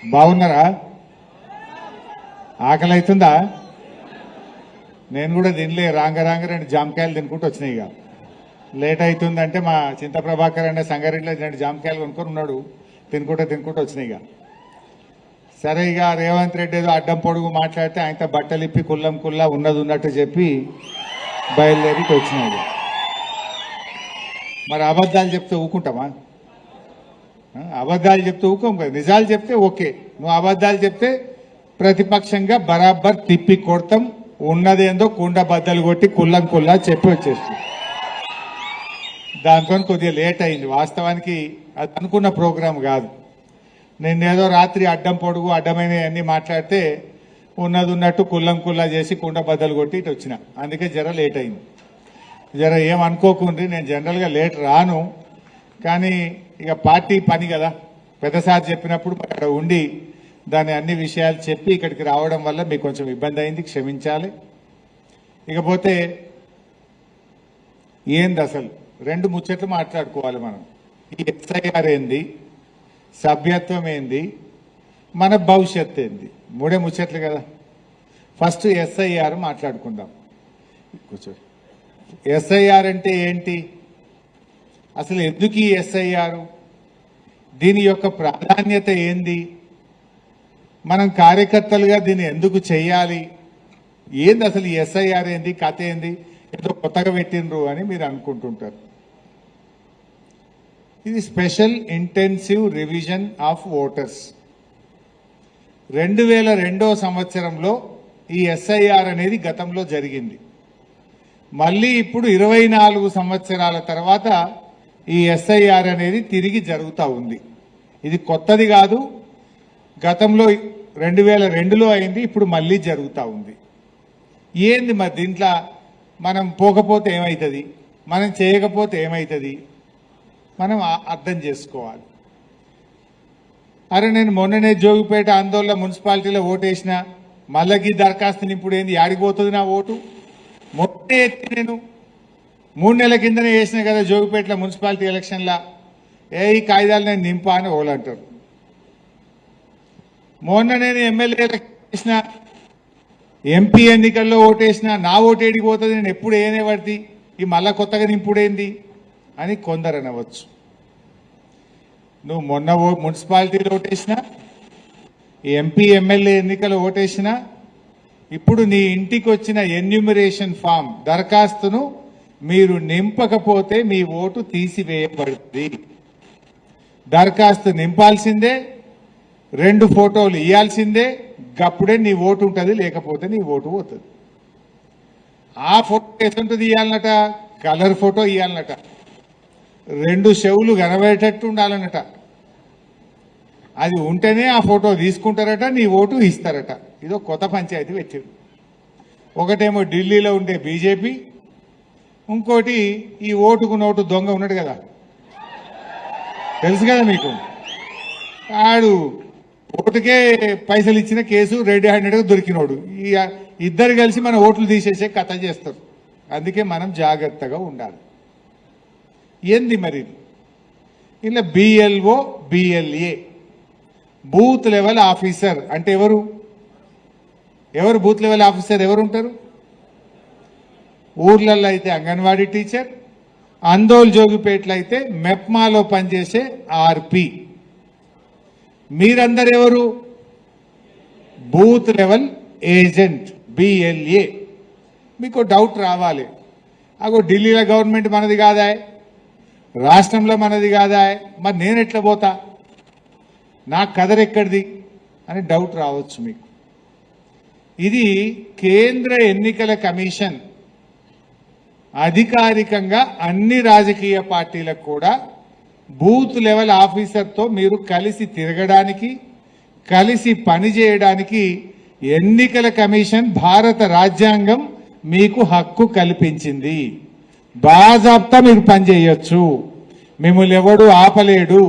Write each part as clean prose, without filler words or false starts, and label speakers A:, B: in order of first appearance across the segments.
A: బాగున్నారా? ఆకలి అవుతుందా? నేను కూడా తినలే. రాంగ రెండు జామకాయలు తినుకుంటూ వచ్చినాయి. ఇక లేట్ అవుతుందంటే మా చింత ప్రభాకర్ అనే సంగారెడ్డిలో రెండు జామకాయలు కొనుక్కొని ఉన్నాడు. తినుకుంటూ వచ్చినాయి. ఇక సరే, ఇక రేవంత్ రెడ్డి ఏదో అడ్డం పొడుగు మాట్లాడితే ఆయనతో బట్టలు ఇప్పి కుల్లం కుల్లా ఉన్నది ఉన్నట్టు చెప్పి బయలుదేరికి వచ్చినాయి. మరి అబద్ధాలు చెప్తే ఊకుంటామా? అబద్ధాలు చెప్తే ఊకోం కదా. నిజాలు చెప్తే ఓకే. నువ్వు అబద్ధాలు చెప్తే ప్రతిపక్షంగా బరాబర్ తిప్పి కొడతాం. ఉన్నదేందో కుండ బద్దలు కొట్టి కుల్లం కుల్లా చెప్పి వచ్చేస్తుంది. దాంతో కొద్దిగా లేట్ అయింది. వాస్తవానికి అది అనుకున్న ప్రోగ్రాం కాదు. నేనేదో రాత్రి అడ్డం పొడుగు అడ్డమైన అన్ని మాట్లాడితే ఉన్నది ఉన్నట్టు కుల్లం కుల్లా చేసి కుండ బద్దలు కొట్టి ఇటు వచ్చిన. అందుకే జర లేట్ అయింది. జర ఏమనుకోకుండ్రి, నేను జనరల్గా లేట్ రాను. కానీ ఇక పార్టీ పని కదా, పెద్దసారి చెప్పినప్పుడు అక్కడ ఉండి దాని అన్ని విషయాలు చెప్పి ఇక్కడికి రావడం వల్ల మీకు కొంచెం ఇబ్బంది అయింది, క్షమించాలి. ఇకపోతే ఏంది అసలు రెండు ముచ్చట్లు మాట్లాడుకోవాలి మనం. ఈ ఎస్ఐఆర్ ఏంది, సభ్యత్వం ఏంది, మన భవిష్యత్తు ఏంది, మూడే ముచ్చట్లు కదా. ఫస్ట్ ఎస్ఐఆర్ మాట్లాడుకుందాం. కూర్చో. ఎస్ఐఆర్ అంటే ఏంటి, అసలు ఎందుకు ఈ ఎస్ఐఆర్, దీని యొక్క ప్రాధాన్యత ఏంది, మనం కార్యకర్తలుగా దీన్ని ఎందుకు చేయాలి, ఏంది అసలు ఈ ఎస్ఐఆర్ ఏంది, కథ ఏంది, ఏదో కొత్తగా పెట్టినరు అని మీరు అనుకుంటుంటారు. ఇది special intensive revision of voters. 2002 సంవత్సరంలో ఈ ఎస్ఐఆర్ అనేది గతంలో జరిగింది. మళ్ళీ ఇప్పుడు 24 సంవత్సరాల తర్వాత ఈ ఎస్ఐఆర్ అనేది తిరిగి జరుగుతూ ఉంది. ఇది కొత్తది కాదు, గతంలో 2002లో అయింది, ఇప్పుడు మళ్ళీ జరుగుతూ ఉంది. ఏంది మరి దీంట్లో మనం పోకపోతే ఏమవుతుంది, మనం చేయకపోతే ఏమవుతుంది, మనం అర్థం చేసుకోవాలి. అరే నేను మొన్ననే జోగిపేట ఆందోళన మున్సిపాలిటీలో ఓటేసిన, మళ్ళీ దరఖాస్తు నింపుడు ఏంది, ఆడిపోతుంది నా ఓటు. మొన్నే ఎత్తి నేను 3 నెలల కిందనే వేసిన కదా జోగిపేటలో మున్సిపాలిటీ ఎలక్షన్లా, ఈ కాగితాలు నేను నింపా అని వాళ్ళు అంటారు. మొన్న నేను ఎమ్మెల్యే వేసిన, ఎంపీ ఎన్నికల్లో ఓటేసిన, నా ఓటేడికి పోతుంది, నేను ఎప్పుడు ఏనే పడితే ఈ మళ్ళా కొత్తగా నింపుడేంది అని కొందరు అనవచ్చు. నువ్వు మొన్న మున్సిపాలిటీలో ఓటేసినా, ఎంపీ ఎమ్మెల్యే ఎన్నికలు ఓటేసినా, ఇప్పుడు నీ ఇంటికి వచ్చిన ఎన్యూమరేషన్ ఫామ్ దరఖాస్తును మీరు నింపకపోతే మీ ఓటు తీసివేయబడుతుంది. దరఖాస్తు నింపాల్సిందే, 2 ఫోటోలు ఇవ్వాల్సిందే, గప్పుడే నీ ఓటు ఉంటుంది, లేకపోతే నీ ఓటు పోతుంది. ఆ ఫోటో ఎటువంటి ఇవ్వాలన్నట, కలర్ ఫోటో ఇవ్వాలన్నట, 2 చెవులు కనబడేటట్టు ఉండాలన్నట. అది ఉంటేనే ఆ ఫోటో తీసుకుంటారట, నీ ఓటు ఇస్తారట. ఇదో కొత్త పంచాయతీ పెట్టారు. ఒకటేమో ఢిల్లీలో ఉండే బీజేపీ, ఇంకోటి ఈ ఓటుకు నోటు దొంగ ఉన్నాడు కదా, తెలుసు కదా మీకు. ఆడు ఓటుకే పైసలు ఇచ్చిన కేసు రెడ్ హ్యాండెడ్గా దొరికినోడు. ఈ ఇద్దరు కలిసి మన ఓట్లు తీసేసే కథ చేస్తారు. అందుకే మనం జాగ్రత్తగా ఉండాలి. ఏంది మరి ఇలా BLO BLA, booth level officer అంటే ఎవరు బూత్ లెవెల్ ఆఫీసర్ ఎవరు ఉంటారు? ఊర్లలో అయితే అంగన్వాడీ టీచర్, అందోల్ జోగిపేటలో అయితే మెప్మాలో పనిచేసే ఆర్పి. మీరందరు ఎవరు? Booth level agent BLA. మీకు డౌట్ రావాలి, అగో ఢిల్లీలో గవర్నమెంట్ మనది కాదా, రాష్ట్రంలో మనది కాదా, మరి నేను ఎట్లా పోతా, నా కదర్ ఎక్కడిది అని డౌట్ రావచ్చు మీకు. ఇది కేంద్ర ఎన్నికల కమిషన్ అధికారికంగా అన్ని రాజకీయ పార్టీలకు కూడా బూత్ లెవెల్ ఆఫీసర్తో మీరు కలిసి తిరగడానికి, కలిసి పనిచేయడానికి ఎన్నికల కమిషన్ భారత రాజ్యాంగం మీకు హక్కు కల్పించింది. బాజాబ్తా మీరు పనిచేయొచ్చు, మిమ్మల్ని ఎవడు ఆపలేడు.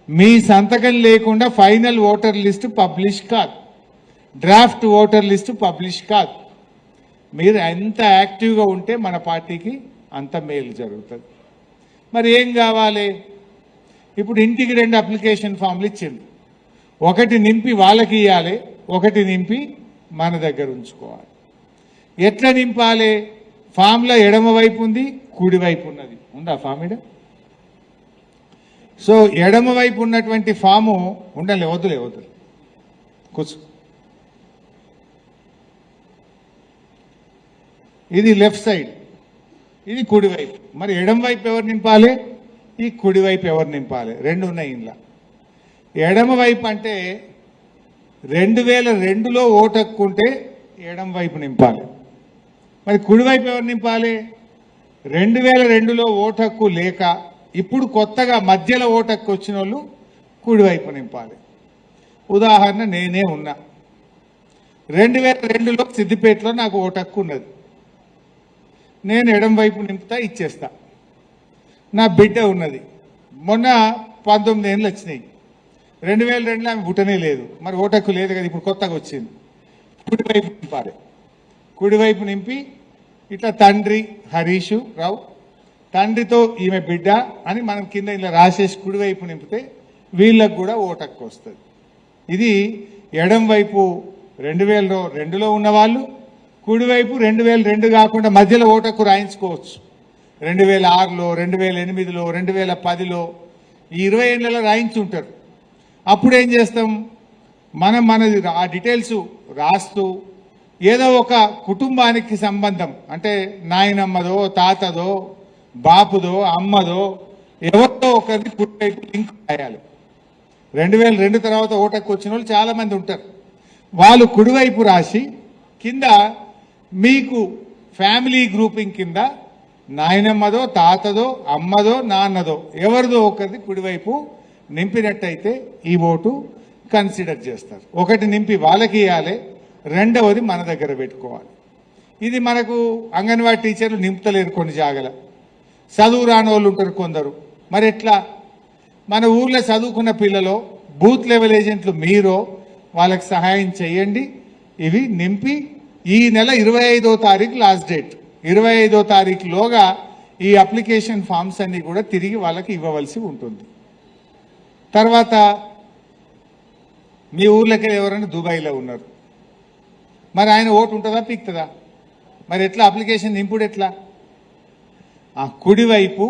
A: మీ సంతకం లేకుండా ఫైనల్ ఓటర్ లిస్టు పబ్లిష్ కాదు, డ్రాఫ్ట్ ఓటర్ లిస్టు పబ్లిష్ కాదు. మీరు ఎంత యాక్టివ్గా ఉంటే మన పార్టీకి అంత మేలు జరుగుతుంది. మరి ఏం కావాలి? ఇప్పుడు ఇంటికి 2 అప్లికేషన్ ఫామ్లు ఇచ్చింది. ఒకటి నింపి వాళ్ళకి ఇవ్వాలి, ఒకటి నింపి మన దగ్గర ఉంచుకోవాలి. ఎట్లా నింపాలి? ఫామ్లో ఎడమ వైపు ఉంది, కుడి వైపు ఉన్నది. ఉందా ఫామ్ ఇడ? సో ఎడమ వైపు ఉన్నటువంటి ఫాము ఉండాలి. వద్దులే కూర్చో. ఇది లెఫ్ట్ సైడ్, ఇది కుడి వైపు. మరి ఎడమ వైపు ఎవరు నింపాలి? ఈ కుడి వైపు ఎవరు నింపాలి? రెండు ఉన్నాయి ఇంట్లో. ఎడమ వైపు అంటే 2002లో ఓటు హక్కు ఉంటే ఎడమ వైపు నింపాలి. మరి కుడివైపు ఎవరు నింపాలి? 2002లో ఓటు హక్కు లేక ఇప్పుడు కొత్తగా మధ్యలో ఓటు హక్కు వచ్చిన వాళ్ళు కుడివైపు నింపాలి. ఉదాహరణ, నేనే ఉన్నా. 2002లో సిద్దిపేటలో నాకు ఓటు హక్కు ఉన్నది. నేను ఎడమ వైపు నింపుతా, ఇచ్చేస్తా. నా బిడ్డ ఉన్నది, మొన్న 19 ఏళ్ళు వచ్చినాయి. 2002లో ఆమె పుట్టనే లేదు, మరి ఓటు హక్కు లేదు కదా, ఇప్పుడు కొత్తగా వచ్చింది. కుడివైపు నింపాలి. కుడివైపు నింపి ఇట్లా తండ్రి హరీషు రావు, తండ్రితో ఈమె బిడ్డ అని మనం కింద ఇలా రాసేసి కుడివైపు నింపితే వీళ్ళకు కూడా ఓటు హక్కు వస్తుంది. ఇది ఎడం వైపు 2002లో ఉన్నవాళ్ళు, కుడివైపు 2002 కాకుండా మధ్యలో ఓటు హక్కు రాయించుకోవచ్చు. 2006లో, 2008లో, 2010లో ఈ 20 ఏళ్ళలో రాయించుంటారు. అప్పుడు ఏం చేస్తాం మనది ఆ డీటెయిల్స్ రాస్తూ ఏదో ఒక కుటుంబానికి సంబంధం అంటే నాయనమ్మదో, తాతదో, బాపుదో, అమ్మదో ఎవరితో ఒకరిని కుడివైపు లింక్ రాయాలి. 2002 తర్వాత ఓటు హక్కు వచ్చిన వాళ్ళు చాలా మంది ఉంటారు. వాళ్ళు కుడివైపు రాసి కింద మీకు ఫ్యామిలీ గ్రూపింగ్ కింద నాయనమ్మదో, తాతదో, అమ్మదో, నాన్నదో ఎవరిదో ఒకరిది కుడివైపు నింపినట్టయితే ఈ ఓటు కన్సిడర్ చేస్తారు. ఒకటి నింపి వాళ్ళకి ఇవ్వాలి, రెండవది మన దగ్గర పెట్టుకోవాలి. ఇది మనకు అంగన్వాడీ టీచర్లు నింపుతలేరు కొన్ని జాగల, చదువు రాని వాళ్ళు ఉంటారు కొందరు. మరి ఎట్లా? మన ఊర్లో చదువుకున్న పిల్లలు, బూత్ లెవెల్ ఏజెంట్లు మీరో వాళ్ళకి సహాయం చేయండి. ఇవి నింపి ఈ నెల 25వ తారీఖు లాస్ట్ డేట్, 25వ తారీఖులోగా ఈ అప్లికేషన్ ఫామ్స్ అన్ని కూడా తిరిగి వాళ్ళకి ఇవ్వవలసి ఉంటుంది. తర్వాత మీ ఊర్లోకి ఎవరైనా దుబాయ్లో ఉన్నారు, మరి ఆయన ఓటు ఉంటుందా, పీక్తుందా? మరి ఎట్లా అప్లికేషన్ నింపుడు ఎట్లా? ఆ కుడివైపు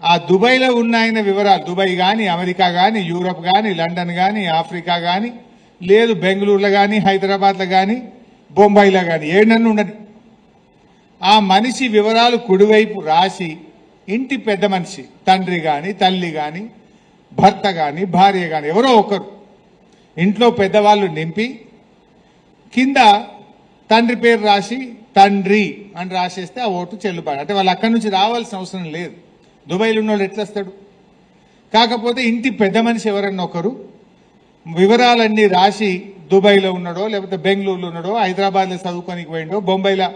A: ఆ దుబాయ్లో ఉన్న ఆయన వివరాలు, దుబాయ్ కానీ, అమెరికా కానీ, యూరప్ కానీ, లండన్ కానీ, ఆఫ్రికా కానీ, లేదు బెంగళూరులో కానీ, హైదరాబాద్లో కానీ, బొంబాయిలో కానీ, ఏడన్నా ఉండని ఆ మనిషి వివరాలు కుడివైపు రాసి ఇంటి పెద్ద మనిషి, తండ్రి కానీ, తల్లి కానీ, భర్త కానీ, భార్య కానీ ఎవరో ఒకరు ఇంట్లో పెద్దవాళ్ళు నింపి కింద తండ్రి పేరు రాసి తండ్రి అని రాసేస్తే ఆ ఓటు చెల్లుబాటు. అంటే వాళ్ళు అక్కడి నుంచి రావాల్సిన అవసరం లేదు. దుబాయ్లో ఉన్నోళ్ళు ఎట్లా వస్తాడు? కాకపోతే ఇంటి పెద్ద మనిషి ఎవరన్నా ఒకరు వివరాలన్నీ రాసి దుబాయ్లో ఉన్నాడో, లేకపోతే బెంగళూరులో ఉన్నాడో, హైదరాబాద్లో చదువుకోనికి పోయిండో, బొంబాయిలో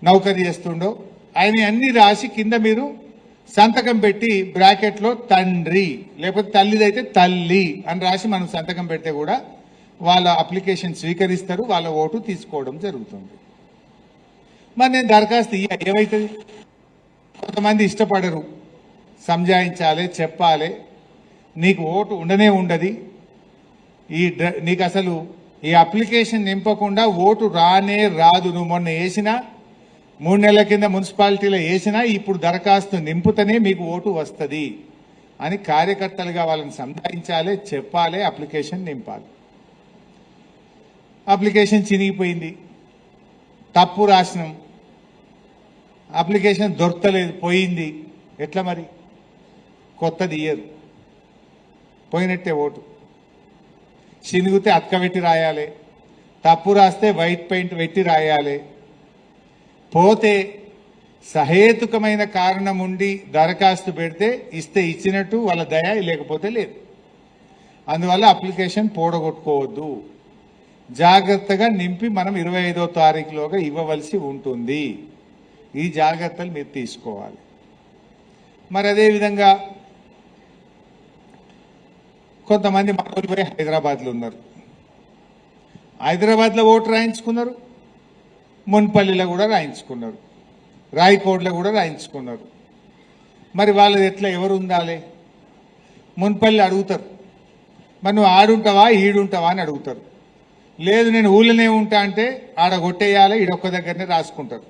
A: నౌకరీ చేస్తుండో, ఆయన అన్ని రాసి కింద మీరు సంతకం పెట్టి బ్రాకెట్లో తండ్రి లేకపోతే తల్లిదైతే తల్లి అని రాసి మనం సంతకం పెడితే కూడా వాళ్ళ అప్లికేషన్ స్వీకరిస్తారు, వాళ్ళ ఓటు తీసుకోవడం జరుగుతుంది. మరి నేను దరఖాస్తు ఏమవుతుంది? కొంతమంది ఇష్టపడరు, సంజాయించాలి, చెప్పాలి, నీకు ఓటు ఉండనే ఉండదు, నీకు అసలు ఈ అప్లికేషన్ నింపకుండా ఓటు రానే రాదు, నువ్వు మొన్న వేసినా 3 నెలల కింద మున్సిపాలిటీలో వేసినా ఇప్పుడు దరఖాస్తు నింపుతనే మీకు ఓటు వస్తుంది అని కార్యకర్తలుగా వాళ్ళని సంధాయించాలి, చెప్పాలి, అప్లికేషన్ నింపాలి. అప్లికేషన్ చినిగిపోయింది, తప్పు రాసినాం, అప్లికేషన్ దొరకలేదు, పోయింది, ఎట్లా మరి? కొత్తది ఇయ్యరు, పోయినట్టే ఓటు. చినిగితే అతకబెట్టి రాయాలి, తప్పు రాస్తే వైట్ పెయింట్ పెట్టి రాయాలి. పోతే సహేతుకమైన కారణం ఉండి దరఖాస్తు పెడితే ఇస్తే ఇచ్చినట్టు వాళ్ళ దయ, లేకపోతే లేదు. అందువల్ల అప్లికేషన్ పోడగొట్టుకోవద్దు, జాగ్రత్తగా నింపి మనం 25వ తారీఖులోగా ఇవ్వవలసి ఉంటుంది. ఈ జాగ్రత్తలు మీరు తీసుకోవాలి. మరి అదేవిధంగా కొంతమంది మనోళ్ళు పోయి హైదరాబాద్లో ఉన్నారు, హైదరాబాద్లో ఓటు రాయించుకున్నారు, మున్పల్లిలో కూడా రాయించుకున్నారు, రాయకోడ్లో కూడా రాయించుకున్నారు. మరి వాళ్ళది ఎట్లా, ఎవరు ఉండాలి? మున్పల్లి అడుగుతారు, మరి నువ్వు ఆడుంటావా ఈడుంటావా అని అడుగుతారు. లేదు నేను ఊళ్ళోనే ఉంటా అంటే ఆడ కొట్టేయాలి, ఈడొక్క దగ్గరనే రాసుకుంటారు.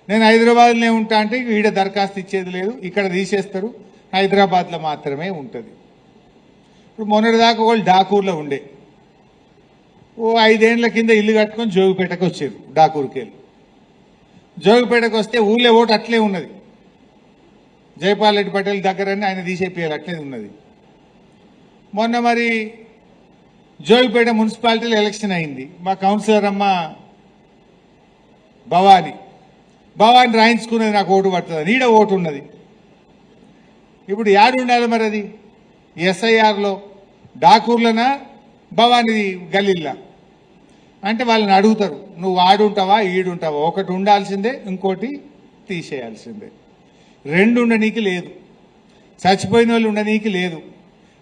A: నేను హైదరాబాద్లోనే ఉంటా అంటే ఈడ దరఖాస్తు ఇచ్చేది లేదు, ఇక్కడ తీసేస్తారు, హైదరాబాద్లో మాత్రమే ఉంటుంది. ఇప్పుడు మొన్నటిదాకా వాళ్ళు డాకూర్లో ఉండే, ఓ 5 ఏళ్ల కింద ఇల్లు కట్టుకొని జోగిపేటకు వచ్చారు. డాకూర్కి వెళ్ళి జోగిపేటకు వస్తే ఊళ్ళో ఓటు అట్లే ఉన్నది. జైపాల్ రెడ్డి పటేల్ దగ్గరని ఆయన తీసేపియాలి, అట్లే ఉన్నది. మొన్న మరి జోగిపేట మున్సిపాలిటీలో ఎలక్షన్ అయింది. మా కౌన్సిలర్ అమ్మ భవాని రాయించుకున్నది, నాకు ఓటు పడుతుంది, నీడ ఓటు ఉన్నది. ఇప్పుడు యాడు ఉండాలి మరి అది? ఎస్ఐఆర్లో డాకూర్లనా భవానీ గల్లీలా అంటే వాళ్ళని అడుగుతారు, నువ్వు ఆడుంటావా ఈడుంటావా, ఒకటి ఉండాల్సిందే, ఇంకోటి తీసేయాల్సిందే. రెండు ఉండనీకి లేదు. చచ్చిపోయిన వాళ్ళు ఉండనీకి లేదు.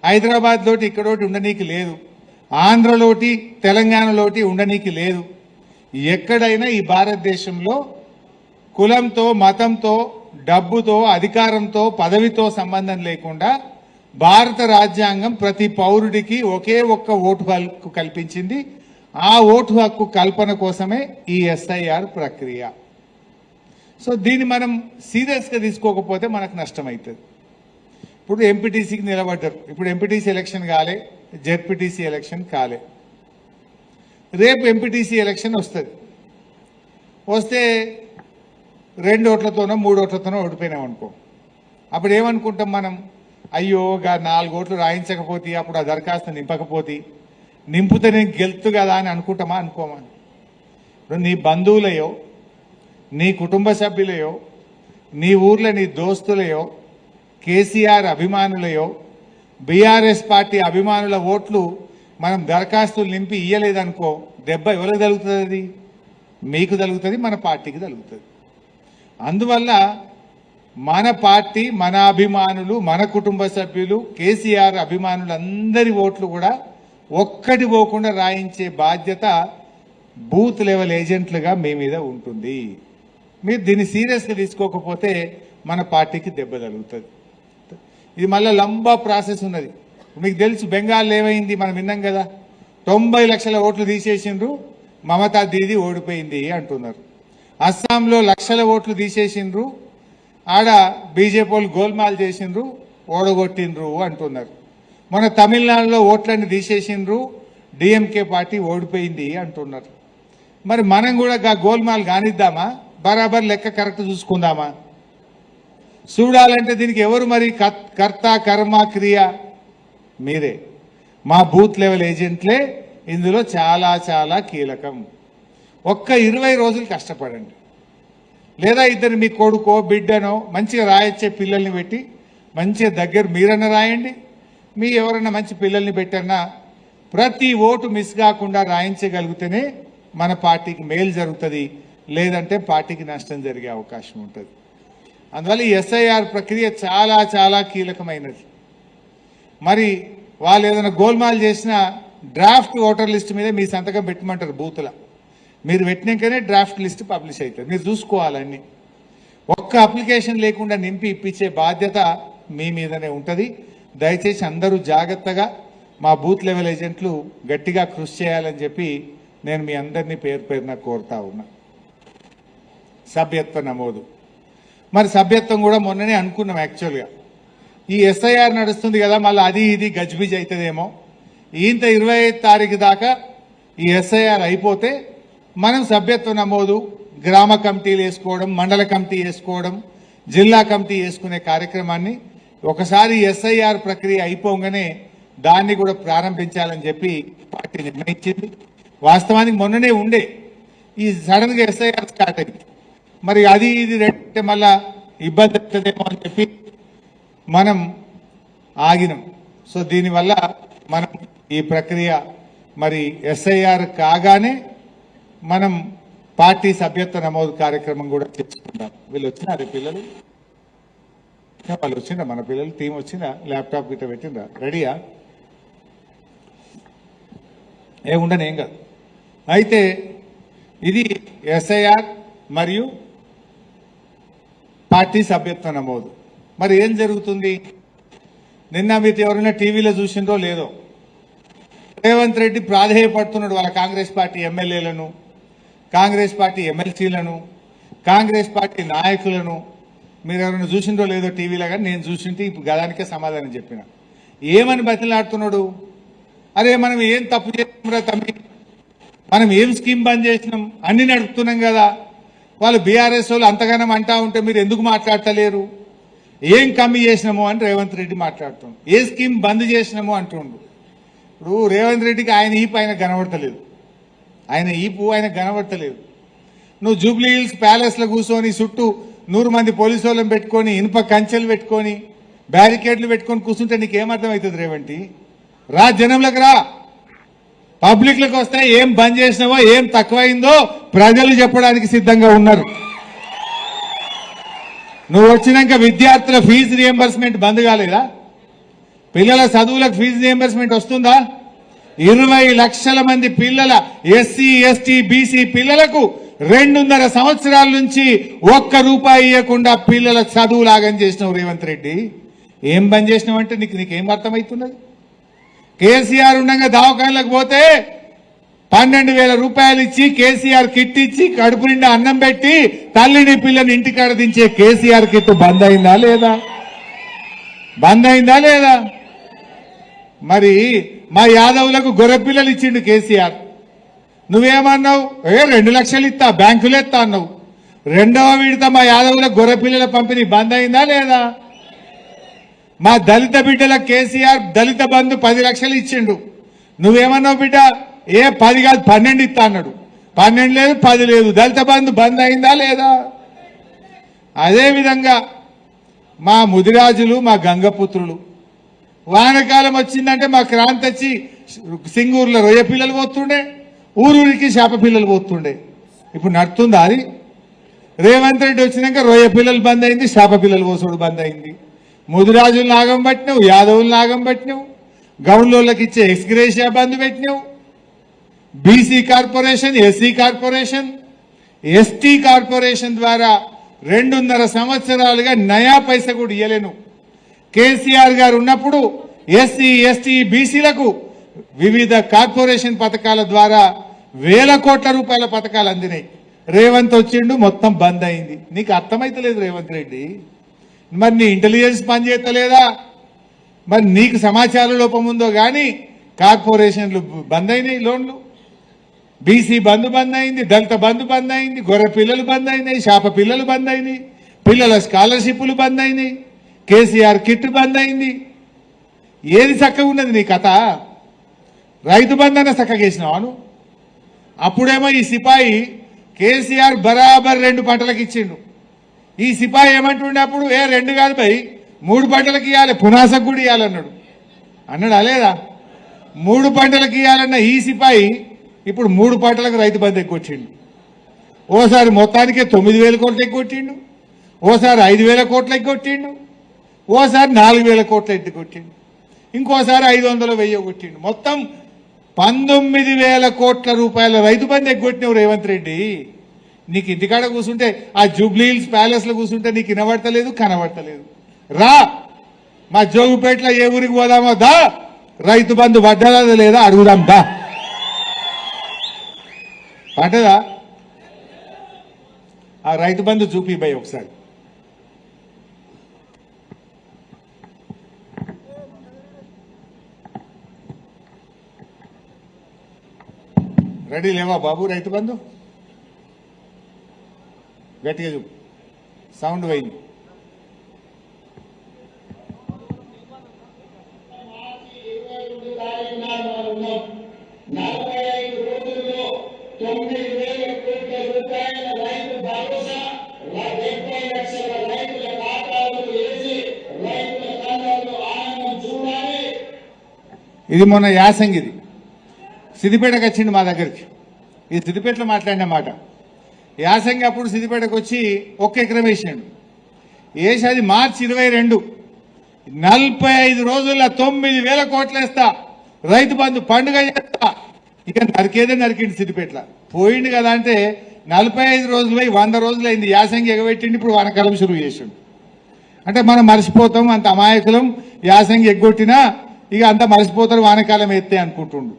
A: హైదరాబాద్ లోటి ఇక్కడోటి ఉండనీకి లేదు. ఆంధ్రలోటి తెలంగాణలోటి ఉండనీకి లేదు. ఎక్కడైనా ఈ భారతదేశంలో కులంతో మతంతో డబ్బుతో అధికారంతో పదవితో సంబంధం లేకుండా భారత రాజ్యాంగం ప్రతి పౌరుడికి ఒకే ఒక్క ఓటు హక్కు కల్పించింది. ఆ ఓటు హక్కు కల్పన కోసమే ఈ ఎస్ఐఆర్ ప్రక్రియ. సో దీన్ని మనం సీరియస్గా తీసుకోకపోతే మనకు నష్టమవుతుంది. ఇప్పుడు ఎంపీటీసీకి నిలబడ్డారు. ఇప్పుడు ఎంపీటీసీ ఎలక్షన్ కాలే, జెడ్పీటీసీ ఎలక్షన్ కాలే. రేపు ఎంపీటీసీ ఎలక్షన్ వస్తుంది. వస్తే 2 ఓట్లతోనో 3 ఓట్లతోనో ఓడిపోయినాం అనుకో. అప్పుడు ఏమనుకుంటాం మనం? అయ్యో 4 ఓట్లు రాయించకపోతే, అప్పుడు ఆ దరఖాస్తు నింపకపోతే, నింపితే నేను గెలుతు కదా అని అనుకుంటామా? అనుకోమా? ఇప్పుడు నీ బంధువులయో, నీ కుటుంబ సభ్యులయో, నీ ఊర్లో నీ దోస్తులయో, కేసీఆర్ అభిమానులయో, బీఆర్ఎస్ పార్టీ అభిమానుల ఓట్లు మనం దరఖాస్తులు నింపి ఇయ్యలేదనుకో, దెబ్బ ఎవరికి తగులుతుంది? అది మీకు తగులుతుంది, మన పార్టీకి తగులుతుంది. అందువల్ల మన పార్టీ, మన అభిమానులు, మన కుటుంబ సభ్యులు, కేసీఆర్ అభిమానులు అందరి ఓట్లు కూడా ఒక్కటి పోకుండా రాయించే బాధ్యత బూత్ లెవెల్ ఏజెంట్లుగా మీ మీద ఉంటుంది. మీరు దీన్ని సీరియస్గా తీసుకోకపోతే మన పార్టీకి దెబ్బ తగులుతుంది. ఇది మళ్ళీ లంబా ప్రాసెస్ ఉన్నది. మీకు తెలుసు బెంగాల్లో ఏమైంది, మనం విన్నాం కదా. 90 లక్షల ఓట్లు తీసేసిండ్రు, మమతా దీది ఓడిపోయింది అంటున్నారు. అస్సాంలో లక్షల ఓట్లు తీసేసిండ్రు, ఆడ బీజేపీ వాళ్ళు గోల్మాల్ చేసిండ్రు, ఓడగొట్టిండ్రు అంటున్నారు. మన తమిళనాడులో ఓట్లన్నీ తీసేసిండ్రు, డిఎంకే పార్టీ ఓడిపోయింది అంటున్నారు. మరి మనం కూడా గోల్మాల్ కానిద్దామా? బరాబర్ లెక్క కరెక్ట్ చూసుకుందామా? చూడాలంటే దీనికి ఎవరు మరి కర్త కర్మ క్రియ? మీరే, మా బూత్ లెవెల్ ఏజెంట్లే ఇందులో చాలా చాలా కీలకం. ఒక్క 20 రోజులు కష్టపడండి, లేదా ఇద్దరు మీ కొడుకో బిడ్డనో మంచిగా రాయొచ్చే పిల్లల్ని పెట్టి మంచిగా దగ్గర మీరన్నా రాయండి, మీ ఎవరన్నా మంచి పిల్లల్ని పెట్టన్నా ప్రతి ఓటు మిస్ కాకుండా రాయించగలిగితేనే మన పార్టీకి మేలు జరుగుతుంది, లేదంటే పార్టీకి నష్టం జరిగే అవకాశం ఉంటుంది. అందువల్ల ఈ ఎస్ఐఆర్ ప్రక్రియ చాలా చాలా కీలకమైనది. మరి వాళ్ళు ఏదైనా గోల్మాల్ చేసినా డ్రాఫ్ట్ ఓటర్ లిస్ట్ మీద మీ సంతకం పెట్టమంటారు బూతుల. మీరు పెట్టినాకనే డ్రాఫ్ట్ లిస్ట్ పబ్లిష్ అవుతుంది, మీరు చూసుకోవాలన్నీ. ఒక్క అప్లికేషన్ లేకుండా నింపి ఇప్పించే బాధ్యత మీ మీదనే ఉంటుంది. దయచేసి అందరూ జాగ్రత్తగా మా బూత్ లెవెల్ ఏజెంట్లు గట్టిగా కృషి చేయాలని చెప్పి నేను మీ అందరినీ పేరు పేరున కోరుతా ఉన్నా. సభ్యత్వ నమోదు, మరి సభ్యత్వం కూడా మొన్ననే అనుకున్నాం. యాక్చువల్గా ఈ ఎస్ఐఆర్ నడుస్తుంది కదా, మళ్ళీ అది ఇది గజ్బిజ్ అవుతుందేమో. ఇంత 25 తారీఖు దాకా ఈ ఎస్ఐఆర్ అయిపోతే మనం సభ్యత్వ నమోదు, గ్రామ కమిటీలు వేసుకోవడం, మండల కమిటీ వేసుకోవడం, జిల్లా కమిటీ వేసుకునే కార్యక్రమాన్ని ఒకసారి ఎస్ఐఆర్ ప్రక్రియ అయిపోగానే దాన్ని కూడా ప్రారంభించాలని చెప్పి పార్టీ నిర్ణయించింది. వాస్తవానికి మొన్ననే ఉండే, ఈ సడన్ గా ఎస్ఐఆర్ స్టార్ట్ అయింది. మరి అది ఇది అంటే మళ్ళా ఇబ్బంది అవుతుందేమో అని చెప్పి మనం ఆగినాం. సో దీనివల్ల మనం ఈ ప్రక్రియ మరి ఎస్ఐఆర్ కాగానే మనం పార్టీ సభ్యత్వ నమోదు కార్యక్రమం కూడా చేసుకుంటాం. వీళ్ళు వచ్చినారు పిల్లలు, వాళ్ళు వచ్చిండ్రా, మన పిల్లలు టీం వచ్చిందా, ల్యాప్టాప్ గిట్ట పెట్టిండ్రా, రెడీయా? ఉండని ఏం కాదు. అయితే ఇది ఎస్ఐఆర్ మరియు పార్టీ సభ్యత్వ నమోదు. మరి ఏం జరుగుతుంది? నిన్న మీరు ఎవరైనా టీవీలో చూసిందో లేదో, రేవంత్ రెడ్డి ప్రాధేయపడుతున్నాడు వాళ్ళ కాంగ్రెస్ పార్టీ ఎమ్మెల్యేలను, కాంగ్రెస్ పార్టీ ఎమ్మెల్సీలను, కాంగ్రెస్ పార్టీ నాయకులను. మీరు ఎవరైనా చూసిండో లేదో టీవీలో, కానీ నేను చూసింటే ఇప్పుడు గదానికే సమాధానం చెప్పిన. ఏమని బతిలాడుతున్నాడు? అరే మనం ఏం తప్పు చేసినాం రా తమ్మి, మనం ఏం స్కీమ్ బంద్ చేసినాం, అన్ని నడుపుతున్నాం కదా, వాళ్ళు బీఆర్ఎస్ వాళ్ళు అంతగానం అంటా ఉంటే మీరు ఎందుకు మాట్లాడతలేరు, ఏం కమ్మి చేసినామో అని రేవంత్ రెడ్డి మాట్లాడుతుండు. ఏ స్కీమ్ బంద్ చేసినామో అంటుండు. ఇప్పుడు రేవంత్ రెడ్డికి ఆయన ఈపు ఆయన కనబడతలేదు, ఆయన ఈపు ఆయన కనబడతలేదు. నువ్వు జూబ్లీ హిల్స్ ప్యాలెస్లో కూర్చొని చుట్టూ 100 మంది పోలీసు వాళ్ళని పెట్టుకొని, ఇనుప కంచెలు పెట్టుకొని, బ్యారికేడ్లు పెట్టుకొని కూర్చుంటే నీకేమర్థం అవుతుంది రేవంటి? రా, జనంలోకి రా, పబ్లిక్లకు వస్తే ఏం బంద్ చేసినావో ఏం తక్కువైందో ప్రజలు చెప్పడానికి సిద్ధంగా ఉన్నారు. నువ్వు వచ్చినాక విద్యార్థుల ఫీజు రియంబర్స్మెంట్ బంద్ కాలేదా? పిల్లల చదువులకు ఫీజు రియంబర్స్మెంట్ వస్తుందా? 20 లక్షల మంది పిల్లల ఎస్సీ ఎస్టీ బీసీ పిల్లలకు 2.5 సంవత్సరాల నుంచి ₹1 ఇవ్వకుండా పిల్లల చదువు లాగం చేసినావు రేవంత్ రెడ్డి. ఏం బంద్ చేసినావు అంటే నీకేం అర్థమవుతున్నది? కేసీఆర్ ఉండగా దవాఖానలకు పోతే 12,000 రూపాయలు ఇచ్చి కేసీఆర్ కిట్ ఇచ్చి కడుపు నిండా అన్నం పెట్టి తల్లిని పిల్లని ఇంటికాడ దించే కేసీఆర్ కిట్ బంద్ అయిందా లేదా? బంద్ అయిందా లేదా? మరి మా యాదవులకు గొర్రె పిల్లలు ఇచ్చిండు కేసీఆర్. నువ్వేమన్నావు? 2 లక్షలు ఇస్తా, బ్యాంకులు ఎత్తా అన్నావు. 2వ విడత మా యాదవులకు గొర్రె పిల్లల పంపిణీ బంద్ అయిందా లేదా? మా దళిత బిడ్డలకు కేసీఆర్ దళిత బంధు 10 లక్షలు ఇచ్చిండు. నువ్వేమన్నావు బిడ్డ? 10 కాదు 12 ఇస్తా అన్నాడు. 12 లేదు, 10 లేదు. దళిత బంధు బంద్ అయిందా లేదా? అదేవిధంగా మా ముదిరాజులు, మా గంగపుత్రులు, వానకాలం వచ్చిందంటే మా క్రాంతి వచ్చి సింగూరులో రొయ్య పిల్లలు పోతుండే, ఊరూరికి చేప పిల్లలు పోతుండే. ఇప్పుడు నడుతుందా అది? రేవంత్ రెడ్డి వచ్చినాక రొయ్య పిల్లలు బంద్ అయింది, చేప పిల్లలు పోసుడు బంద్ అయింది. ముదిరాజులు నాగం పట్టినావు, యాదవులు నాగం పట్టినావు, గౌన్లోళ్ళకి ఇచ్చే ఎక్స్గ్రేషియా బంద్ పెట్టినావు. BC corporation, SC corporation, ST corporation ద్వారా 2.5 సంవత్సరాలుగా నయా పైసా కూడా ఇయ్యలేను. కేసీఆర్ గారు ఉన్నప్పుడు ఎస్సీ ఎస్టీ బీసీలకు వివిధ కార్పొరేషన్ పథకాల ద్వారా వేల కోట్ల రూపాయల పథకాలు అందినాయి. రేవంత్ వచ్చిండు, మొత్తం బంద్ అయింది. నీకు అర్థమైతలేదు రేవంత్ రెడ్డి. మరి నీ ఇంటెలిజెన్స్ పనిచేయలేదా? మరి నీకు సమాచార లోపం ఉందో కానీ కార్పొరేషన్లు బంద్ అయినాయి, లోన్లు, బీసీ బంద్ అయింది, దళిత బంద్ అయింది, గొర్రె పిల్లలు బంద్ అయినాయి, చేప పిల్లలు బంద్ అయినాయి, పిల్లల స్కాలర్షిప్లు బంద్ అయినాయి, కేసీఆర్ కిట్ బంద్ అయింది. ఏది చక్కగా ఉన్నది నీ కథ? రైతు బంధన చక్కగేసినావాను. అప్పుడేమో ఈ సిపాయి కేసీఆర్ బరాబర్ 2 పంటలకు ఇచ్చిండు. ఈ సిపాయి ఏమంటుండే అప్పుడు? 2 కాదు భయ్, 3 పంటలకు ఇవ్వాలి, పునాసకు కూడా ఇవ్వాలన్నాడు. అన్నాడు అలేదా? 3 పంటలకు ఇవ్వాలన్న ఈ సిపాయి ఇప్పుడు 3 పంటలకు రైతు బంధు ఎగ్గొచ్చిండు. ఓసారి మొత్తానికే 9,000 కోట్లు ఎగ్గొట్టిండు, ఓసారి 5,000 కోట్లు ఎగ్గొట్టిండు, ఓసారి 4,000 కోట్లు ఎగ్గొట్టిండు, ఇంకోసారి 500, 1000 కొట్టిండు. మొత్తం 19,000 కోట్ల రూపాయల రైతు బంధు ఎగ్గొట్టినావు రేవంత్ రెడ్డి. నీకు ఇంటికాడ కూర్చుంటే, ఆ జూబ్లీ హిల్స్ ప్యాలెస్ లో కూర్చుంటే నీకు వినబడతలేదు, కనబడతలేదు. రా, మా జోగుపేటలో ఏ ఊరికి పోదామో దా, రైతు బంధు పడ్డదా లేదా అడుగుదాం దా. పడ్డదా? ఆ రైతు బంధు చూపి భయ్ ఒకసారి. రెడీ లేవా బాబు? రైతు బంధు గట్టిగా చూపు, సౌండ్ పోయింది. ఇది మొన్న యాసంగిది సిద్దిపేటకు వచ్చిండు మా దగ్గరికి. ఈ సిద్దిపేటలో మాట్లాడిన మాట. యాసంగి అప్పుడు సిద్దిపేటకు వచ్చి 1 ఎకరం వేసాడు. వేసి అది మార్చి 22, 45 రోజుల్లో 9,000 కోట్లు వేస్తా, రైతు బంధు పండుగ చేస్తా. ఇక నరికేదే నరికిండు సిద్దిపేటలో. పోయిండు కదా అంటే 45 రోజులు పోయి 100 రోజులు అయింది. యాసంగి ఎగబెట్టిండి, ఇప్పుడు వానకాలం షురువు చేసిండు. అంటే మనం మర్చిపోతాం, అంత అమాయకులం. యాసంగి ఎగ్గొట్టినా ఇక అంతా మర్చిపోతారు, వానకాలం ఎత్తే అనుకుంటుండు.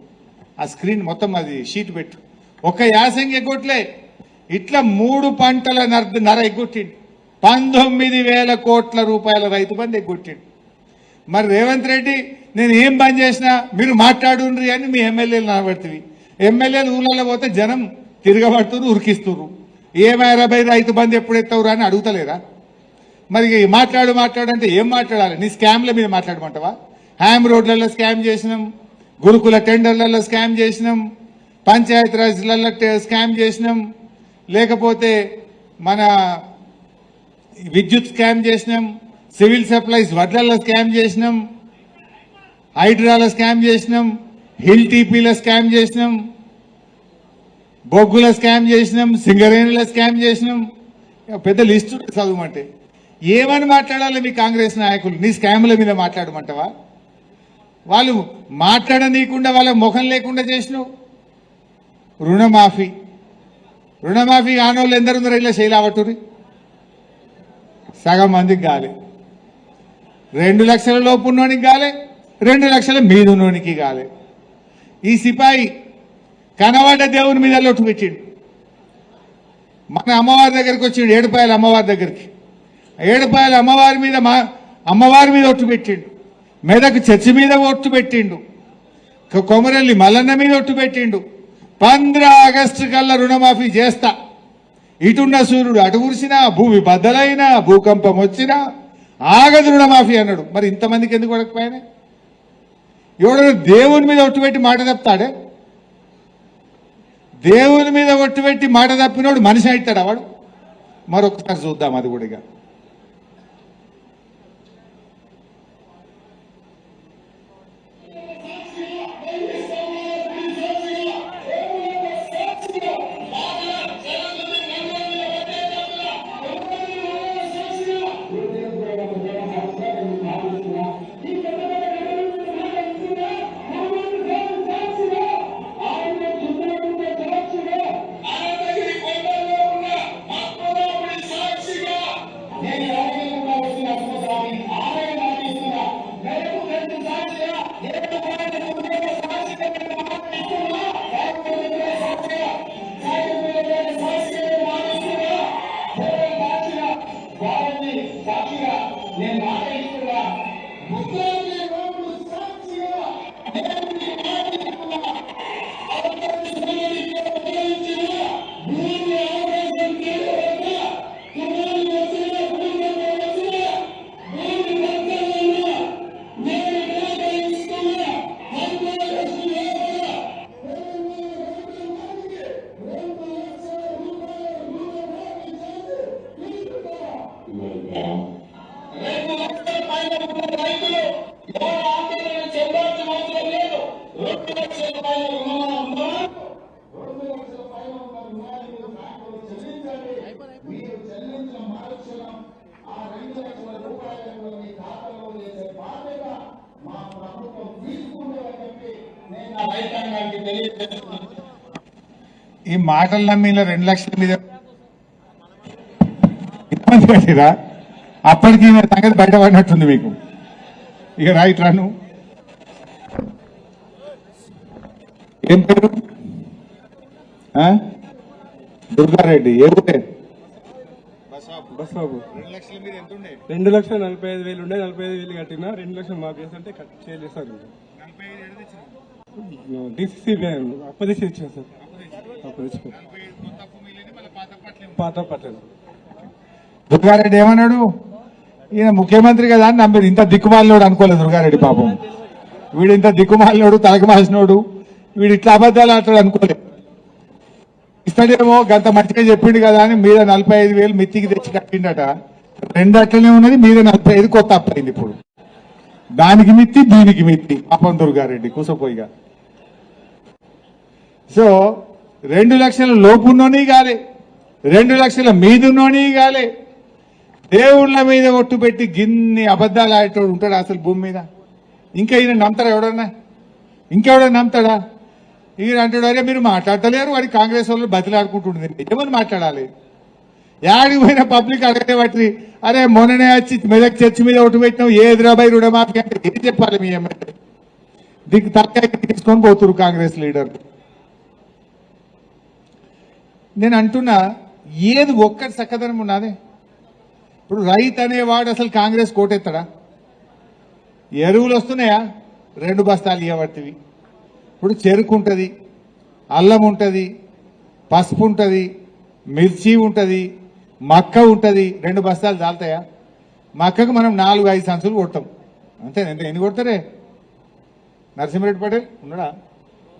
A: ఆ స్క్రీన్ మొత్తం అది షీట్ పెట్టు. ఒక్క యాసంగి ఎగ్గొట్లే, ఇట్లా 3 పంటల నర ఎగ్గొట్టిండు. 19,000 కోట్ల రూపాయల రైతు బంధు ఎగ్గొట్టిండు. మరి రేవంత్ రెడ్డి నేను ఏం బంద్ చేసినా మీరు మాట్లాడుండ్రి అని మీ ఎమ్మెల్యేలు నాబడుతుంది. ఎమ్మెల్యేలు ఊళ్ళలో పోతే జనం తిరగబడుతున్నారు, ఉరికిస్తున్నారు. ఏమైనా రైతు బంధు ఎప్పుడు ఎత్తవురా అని అడుగుతలేరా? మరి మాట్లాడు అంటే ఏం మాట్లాడాలి? నీ స్కామ్ల మీద మాట్లాడమంటావా? హ్యామ్ రోడ్లలో స్కామ్ చేసినాం, గురుకుల టెండర్లలో స్కామ్ చేసినాం, పంచాయతీ రాజ్లలో స్కామ్ చేసినాం, లేకపోతే మన విద్యుత్ స్కామ్ చేసినాం, సివిల్ సప్లైస్ వడ్లలో స్కామ్ చేసినాం, హైడ్రాల స్కామ్ చేసినాం, హిల్ టీపీల స్కామ్ చేసినాం, బొగ్గుల స్కామ్ చేసినాం, సింగరేణుల స్కామ్ చేసినాం. పెద్ద లిస్టు చదవమంటే ఏమని మాట్లాడాలి మీ కాంగ్రెస్ నాయకులు? నీ స్కాముల మీద మాట్లాడమంటావా? వాళ్ళు మాట్లాడనీయకుండా వాళ్ళ ముఖం లేకుండా చేసినావు. రుణమాఫీ కానోళ్ళు ఎందరున్నారు? ఇలా శైలావటూరి సగం మందికి కాలే, 2 లక్షల లోపు ఉన్నోనికి కాలే, 2 లక్షల మీద ఉన్నోనికి కాలే. ఈ సిపాయి కనవాడ దేవుని మీద లొట్టు పెట్టిండు. మన అమ్మవారి దగ్గరికి వచ్చిండు, ఏడుపాయల అమ్మవారి దగ్గరికి. ఏడుపాయల అమ్మవారి మీద ఒట్టు పెట్టిండు. మెదక్ చర్చి మీద ఒట్టు పెట్టిండు. కొమరల్లి మల్లన్న మీద ఒట్టు పెట్టిండు. 15 ఆగస్టు కల్లా రుణమాఫీ చేస్తా, ఇటున్న సూర్యుడు అటు కురిసినా, భూమి బద్దలైనా, భూకంపం వచ్చినా ఆగదు రుణమాఫీ అన్నాడు. మరి ఇంతమందికి ఎందుకు పడకపోయానే? ఎవడో దేవుని మీద ఒట్టు పెట్టి మాట తప్పుతాడే? దేవుని మీద ఒట్టు పెట్టి మాట తప్పినోడు మనిషి అవుతాడా వాడు? మరొకసారి చూద్దాం అది కూడా. ఈ మాటలు నమ్మి 2 లక్షల మీద ఇబ్బంది పెట్టిరా? అప్పటికి సంగతి బయటపడినట్టుంది మీకు. ఇక రైట్ రాను. ఏం పేరు? దుర్గారెడ్డి. ఏ ఊరే?
B: బస్బాబు.
A: 2 లక్షల మీద ఎంత ఉండే?
B: 2,45,000 ఉండే, 45,000 కట్టినా. 2 లక్షలు మాకు చేస్తుంటే చేస్తారు. డిసిసి అప్పదేసి ఇచ్చాను సార్. పాత పట్టలేదు.
A: దుర్గారెడ్డి ఏమన్నాడు? ఈయన ముఖ్యమంత్రి కదా అని నమ్మిరు. ఇంత దిక్కుమాలినోడు అనుకోలేదు దుర్గారెడ్డి. పాపం వీడు ఇంత దిక్కుమాలినోడు, తలకమాసినోడు, వీడు ఇట్లా అబద్ధాలు ఆడతాడు అనుకోలేదు. ఇస్తాడేమో గంత మంచిగా చెప్పిండు కదా అని మీద 45,000 మిత్తికి తెచ్చి కట్టిండట. 2 అట్లనే ఉన్నది, మీద 45 కొత్త అప్పయింది. ఇప్పుడు దానికి మిత్తి, దీనికి మిత్తి. పాపం దుర్గారెడ్డి కూసపోయిగా. సో 2 లక్షల లోపున్నోని కాలే, 2 లక్షల మీదున్నోని కాలే. దేవుళ్ళ మీద ఒట్టు పెట్టి గిన్ని అబద్ధాలు ఆడేటోడు ఉంటాడు అసలు భూమి మీద? ఇంకా ఈయన నమ్ముతాడా ఎవడన్నా? ఇంకెవడన్నా నమ్ముతాడా? ఈయన అంటాడు, అరే మీరు మాట్లాడతలేరు, వాడి కాంగ్రెస్ వాళ్ళు బతిలాడుకుంటుండే. ఏమని మాట్లాడాలి? యాడికి పోయిన పబ్లిక్ అడిగే బట్టి, అరే మొన్ననే వచ్చి మెదక్ చర్చి మీద ఒట్టు పెట్టినావు, ఏ హైదరాబాద్ రుణమాఫీ అంటే ఏం చెప్పాలి? మీ ఎమ్మెల్యే దిక్కు తలకాయ తీసుకొని పోతురు కాంగ్రెస్ లీడర్. నేను అంటున్నా ఏది ఒక్కటి చక్కదనం ఉన్నది. ఇప్పుడు రైతు అనేవాడు అసలు కాంగ్రెస్ కోటెత్తడా? ఎరువులు వస్తున్నాయా? 2 బస్తాలు ఇవ్వబడుతుంది. ఇప్పుడు చెరుకు ఉంటుంది, అల్లం ఉంటుంది, పసుపు ఉంటుంది, మిర్చి ఉంటుంది, మక్క ఉంటుంది. 2 బస్తాలు చాలుతాయా? మక్కకు మనం 4-5 సంచులు కొడతాం అంతే. ఎన్ని కొడతారే? నరసింహారెడ్డి పటేల్ ఉన్నాడా?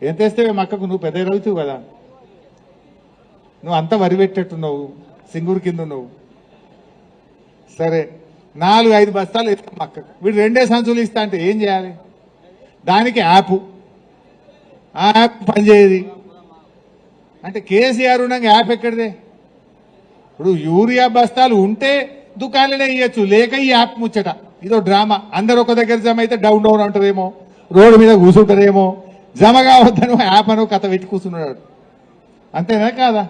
A: ఎంత వేస్తేవే మక్కకు? నువ్వు పెద్ద రైతువు కదా, నువ్వు అంతా వరి పెట్టేట్టున్నావు, సింగూరు కింద ఉన్నావు. సరే 4-5 బస్తాలు ఇస్తాం మక్కకు. వీడు 2 సంచులు ఇస్తా అంటే ఏం చేయాలి? దానికి యాప్, ఆ యాప్ పనిచేయదు అంటే కేసీఆర్ ఉండగా యాప్ ఎక్కడిదే? ఇప్పుడు యూరియా బస్తాలు ఉంటే దుకాణాలనే ఇవ్వచ్చు, లేక ఈ యాప్ ముచ్చట. ఇదో డ్రామా. అందరు ఒక దగ్గర జమ అయితే డౌన్ డౌన్ అంటారేమో, రోడ్డు మీద కూర్చుంటారేమో, జమ కావద్దను యాప్ అనో కథ పెట్టి కూర్చున్నాడు. అంతేనా కాదా?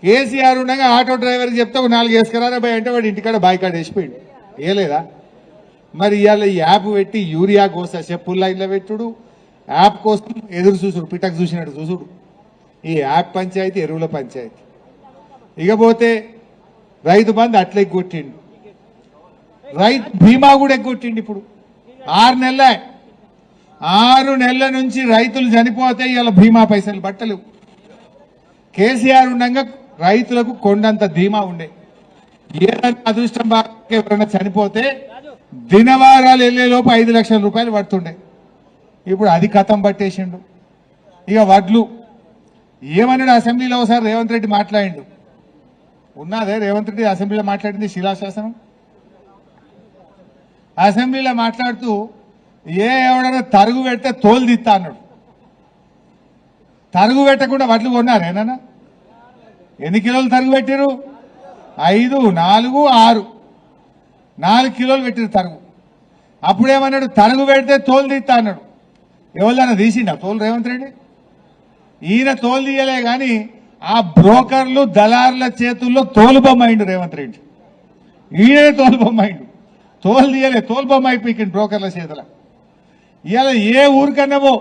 A: కేసీఆర్ ఉండగా ఆటో డ్రైవర్కి చెప్తే ఒక 4 వేసుకురారా భయ్ అంటే వాడు ఇంటికాడ బాయ్కాట్ వేసిపోయాడు. ఏలేదా? మరి ఇవాళ ఈ యాప్ పెట్టి యూరియా కోసం చెప్పుల లైన్లో పెట్టుడు, యాప్ కోసం ఎదురు చూసుడు, పిటక్ చూసినట్టు చూసుడు. ఈ యాప్ పంచాయతీ, ఎరువుల పంచాయతీ. ఇకపోతే రైతు బంధు అట్లా ఎగ్గొట్టిండు, రైతు బీమా కూడా ఎగ్గొట్టిండు. ఇప్పుడు 6 నెలల నుంచి రైతులు చనిపోతే ఇవాళ బీమా పైసలు పట్టలేవు. కేసీఆర్ ఉండగా రైతులకు కొండంత ధీమా ఉండే. ఏదైనా అదృష్టం బాగా ఎవరైనా చనిపోతే దినవారాలు వెళ్లేలోపు 5 లక్షల రూపాయలు పడుతుండే. ఇప్పుడు అది కథం పట్టేసిండు. ఇక వడ్లు ఏమన్నాడు అసెంబ్లీలో? ఒకసారి రేవంత్ రెడ్డి మాట్లాడిండు. ఉన్నదే రేవంత్ రెడ్డి అసెంబ్లీలో మాట్లాడింది శిలాశాసనం. అసెంబ్లీలో మాట్లాడుతూ ఎవడన్నా తరుగు పెడితే తోలు దిత్తా అన్నాడు. తరుగు పెట్టకుండా వడ్లు కొన్నారు ఏనా? ఎన్ని కిలోలు తరుగు పెట్టారు? 5, 4, 6 4 కిలోలు పెట్టారు తరుగు. అప్పుడేమన్నాడు? తరుగు పెడితే తోలు తీస్తా అన్నాడు. ఎవరిదైనా తీసిండా తోలు? రేవంత్ రెడ్డి ఈయన తోలు తీయలే కానీ ఆ బ్రోకర్లు దళారుల చేతుల్లో తోలు బొమ్మ అయిండు రేవంత్ రెడ్డి. ఈయనే తోలు బొమ్మ అయిండు. తోలు తీయలే, తోలు బొమ్మ అయిపోయింది బ్రోకర్ల చేతుల. ఇవాళ ఏ ఊరికన్నావో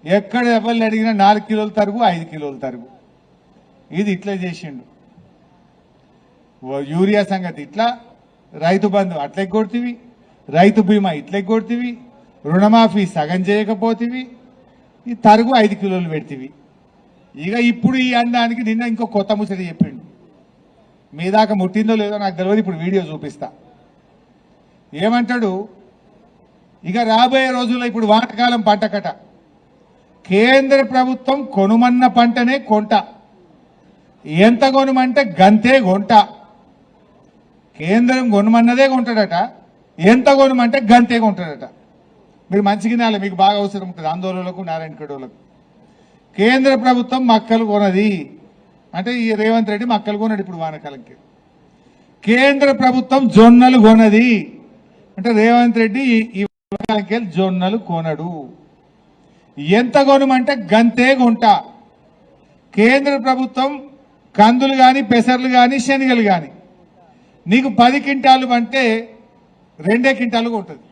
A: ఎక్కడ ఎవరిని అడిగినా 4 కిలోలు తరుగు, 5 కిలోలు తరుగు. ఇది ఇట్లా చేసిండు. యూరియా సంగతి ఇట్లా, రైతు బంధు అట్లా ఎగ్గొడుతీవి, రైతు బీమా ఇట్లా ఎగ్గొడుతీవి, రుణమాఫీ సగం చేయకపోతేవి, ఈ తరుగు 5 కిలోలు పెడతీవి. ఇక ఇప్పుడు ఈ అండానికి నిన్న ఇంకో కొత్త ముచ్చట చెప్పిండు. మీ దాకా ముట్టిందో లేదో నాకు తెలియదు, ఇప్పుడు వీడియో చూపిస్తా. ఏమంటాడు? ఇక రాబోయే రోజుల్లో ఇప్పుడు వానాకాలం పంటకట, కేంద్ర ప్రభుత్వం కొనుమన్న పంటనే కొంట, ఎంత కొనుమంటే గంతే కొంట. కేంద్రం కొనుమన్నదే కొంటాడట, ఎంత కొనుమంటే గంతే కొంటాడట. మీరు మంచిగా తినాలి, మీకు బాగా అవసరం ఉంటుంది ఆందోళనలకు, నారాయణఖేడోళ్ళకు. కేంద్ర ప్రభుత్వం మక్కలు కొనది అంటే ఈ రేవంత్ రెడ్డి మక్కలు కొనడు. ఇప్పుడు వానాకాలంకి కేంద్ర ప్రభుత్వం జొన్నలు కొనది అంటే రేవంత్ రెడ్డి ఈ వానాకాలంకి జొన్నలు కొనడు. ఎంత కొనమంటే గంతే కొంట. కేంద్ర ప్రభుత్వం కందులు కానీ, పెసర్లు కానీ, శనగలు కానీ నీకు 10 క్వింటాలు అంటే 2 క్వింటాలు కొంటుంది.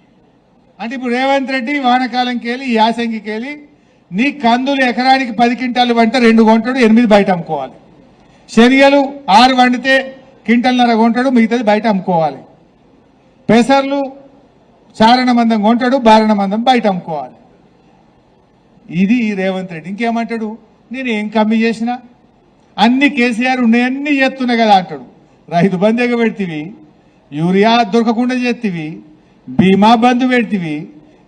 A: అంటే ఇప్పుడు రేవంత్ రెడ్డి వానాకాలంకి వెళ్ళి, యాసంగికి వెళ్ళి నీ కందులు ఎకరానికి 10 క్వింటాలు అంటే 2 కొంటాడు, 8 బయట అమ్ముకోవాలి. శనగలు 6 వండితే క్వింటల్నర కొంటాడు, మిగతాది బయట అమ్ముకోవాలి. పెసర్లు చారణ మందం కొంటాడు, బారణ మందం బయట అమ్ముకోవాలి. ఇది రేవంత్ రెడ్డి. ఇంకేమంటాడు? నేను ఏం కమ్మి చేసినా అన్ని కేసీఆర్ ఉన్నాయన్నీ చేస్తున్నా కదా అంటాడు. రైతు బంధు ఎగబెడితివి, యూరియా దొరకకుండా చేతివి, బీమా బంధు పెడితివి.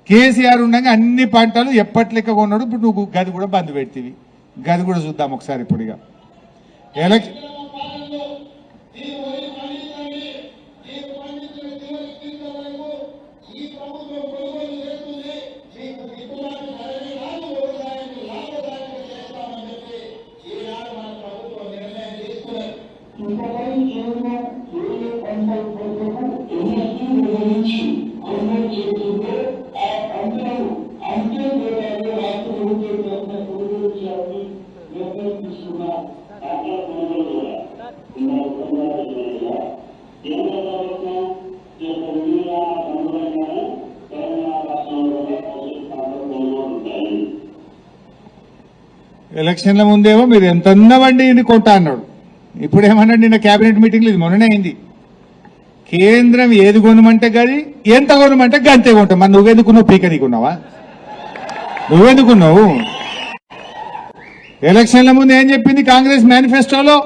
A: కేసీఆర్ ఉండగా అన్ని పంటలు ఎప్పటి లెక్క కొన్నాడు. ఇప్పుడు నువ్వు గది కూడా బంధు పెడితివి. గది కూడా చూద్దాం ఒకసారి. ఇప్పుడు ఇక ఎలక్షన్ ఎలక్షన్ల ముందేమో మీరు ఎంత ఉన్నవండి ఇది కొంటా అన్నాడు. ఇప్పుడు ఏమన్నాడు నిన్న కేబినెట్ మీటింగ్లో, ఇది మొన్ననే అయింది, కేంద్రం ఏది కొనమంటే గది, ఎంత కొనమంటే గంతే కొంటాం. మరి నువ్వెందుకున్నావు? పీక నీకున్నావా? నువ్వెందుకున్నావు? ఎలక్షన్ల ముందు ఏం చెప్పింది కాంగ్రెస్ మేనిఫెస్టోలో?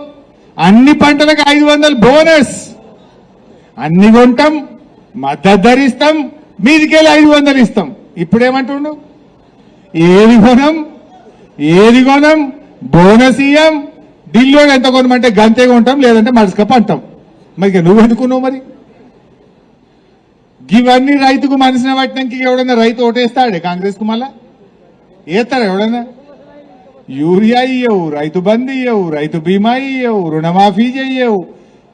A: అన్ని పంటలకు 500 బోనస్, అన్ని కొంటాం, మద్దతు ధర ఇస్తాం, మీదికెళ్ళి 500 ఇస్తాం. ఇప్పుడేమంటుండు? ఏది కొనం బోనస్ ఇయ్యం, ఢిల్లీలో ఎంత కొనమంటే గంతే కొంటాం, లేదంటే మడుసుకప్ప అంటాం. మరి నువ్వెందుకున్నావు? మరి ఇవన్నీ రైతుకు మనసున పట్టినాక ఎవడన్నా రైతు ఓటేస్తాడే కాంగ్రెస్ కు? మళ్ళా ఏస్తాడు ఎవడన్నా? యూరియా ఇయ్యవు, రైతు బంధు ఇయ్యవు, రైతు బీమా ఇయ్యవు, రుణమాఫీ చెయ్యవు,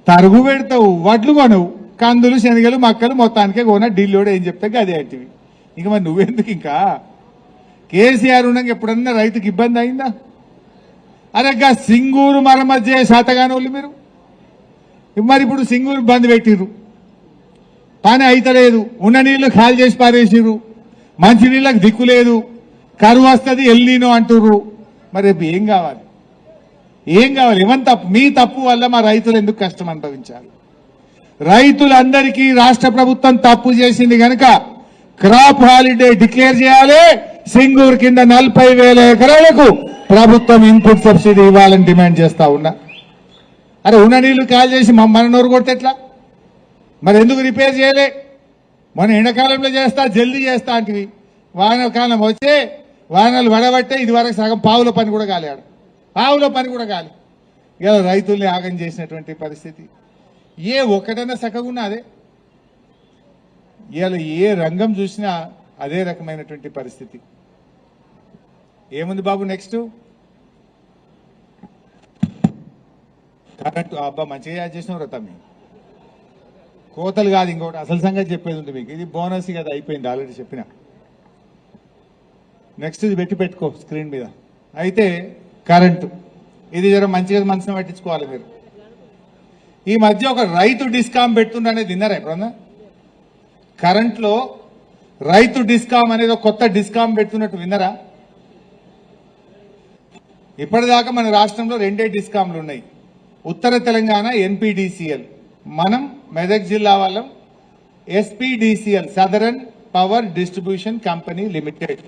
A: తరుగు పెడతావు, వడ్లు కొనవు, కందులు శనగలు మక్కలు మొత్తానికే కొన, ఢిల్లీలో ఏం చెప్తే అదే అంటివి. ఇక మరి నువ్వెందుకు? ఇంకా కేసీఆర్ ఉండగా ఎప్పుడన్నా రైతుకి ఇబ్బంది అయిందా? అరే సింగూరు మరమ్మతు చేసే శాతగాని వాళ్ళు మీరు. మరి ఇప్పుడు సింగూరు బంద్ పెట్టిర్రు, పని అయితలేదు, ఉన్న నీళ్లు ఖాళీ చేసి పారేసిర్రు, మంచి నీళ్ళకి దిక్కు లేదు, కరువు వస్తుంది ఎల్లీనో అంటుర్రు. మరి రేపు ఏం కావాలి? ఏమని తప్పు? మీ తప్పు వల్ల మా రైతులు ఎందుకు కష్టం అనుభవించాలి? రైతులందరికీ రాష్ట్ర ప్రభుత్వం తప్పు చేసింది కనుక క్రాప్ హాలిడే డిక్లేర్ చేయాలి. సింగూరు కింద 40,000 ఎకరాలకు ప్రభుత్వం ఇన్పుట్ సబ్సిడీ ఇవ్వాలని డిమాండ్ చేస్తా ఉన్నా. అరే ఉన్న నీళ్లు కాల్ చేసి మన నోరు కొడితే ఎట్లా? మరి ఎందుకు రిపేర్ చేయలే? మన ఎండాకాలంలో చేస్తా, జల్దీ చేస్తా అంటివి, వానకాలం వచ్చే వానలు వడబట్టే ఇది వరకు సగం పావుల పని కూడా కాలేడు, పావుల పని కూడా కాలే. ఇలా రైతుల్ని ఆగం చేసినటువంటి పరిస్థితి. ఏ ఒక్కటన్నా చక్కగా ఉన్నదే? ఇలా ఏ రంగం చూసినా అదే రకమైనటువంటి పరిస్థితి. ఏముంది బాబు నెక్స్ట్? కరెంటు. అబ్బా మంచిగా యాడ్ చేసినావు రా తమ్మి. కోతలు కాదు, ఇంకోటి అసలు సంగతి చెప్పేది ఉంది మీకు. ఇది బోనస్ కదా, అయిపోయింది ఆల్రెడీ చెప్పిన. నెక్స్ట్ ఇది పెట్టుకో స్క్రీన్ మీద. అయితే కరెంటు, ఇది జర మంచిగా మనసును పట్టించుకోవాలి మీరు. ఈ మధ్య ఒక రైతు డిస్కామ్ పెడుతుండ అనేది విన్నారా ఎప్పుడన్నా? కరెంట్లో రైతు డిస్కామ్ అనేది ఒక కొత్త డిస్కామ్ పెడుతున్నట్టు విన్నారా? ఇప్పటిదాకా మన రాష్ట్రంలో 2 డిస్కామ్లు ఉన్నాయి. ఉత్తర తెలంగాణ ఎన్పీడీసీఎల్, మనం మెదక్ జిల్లా వాళ్ళం SPDCL, southern power distribution company limited,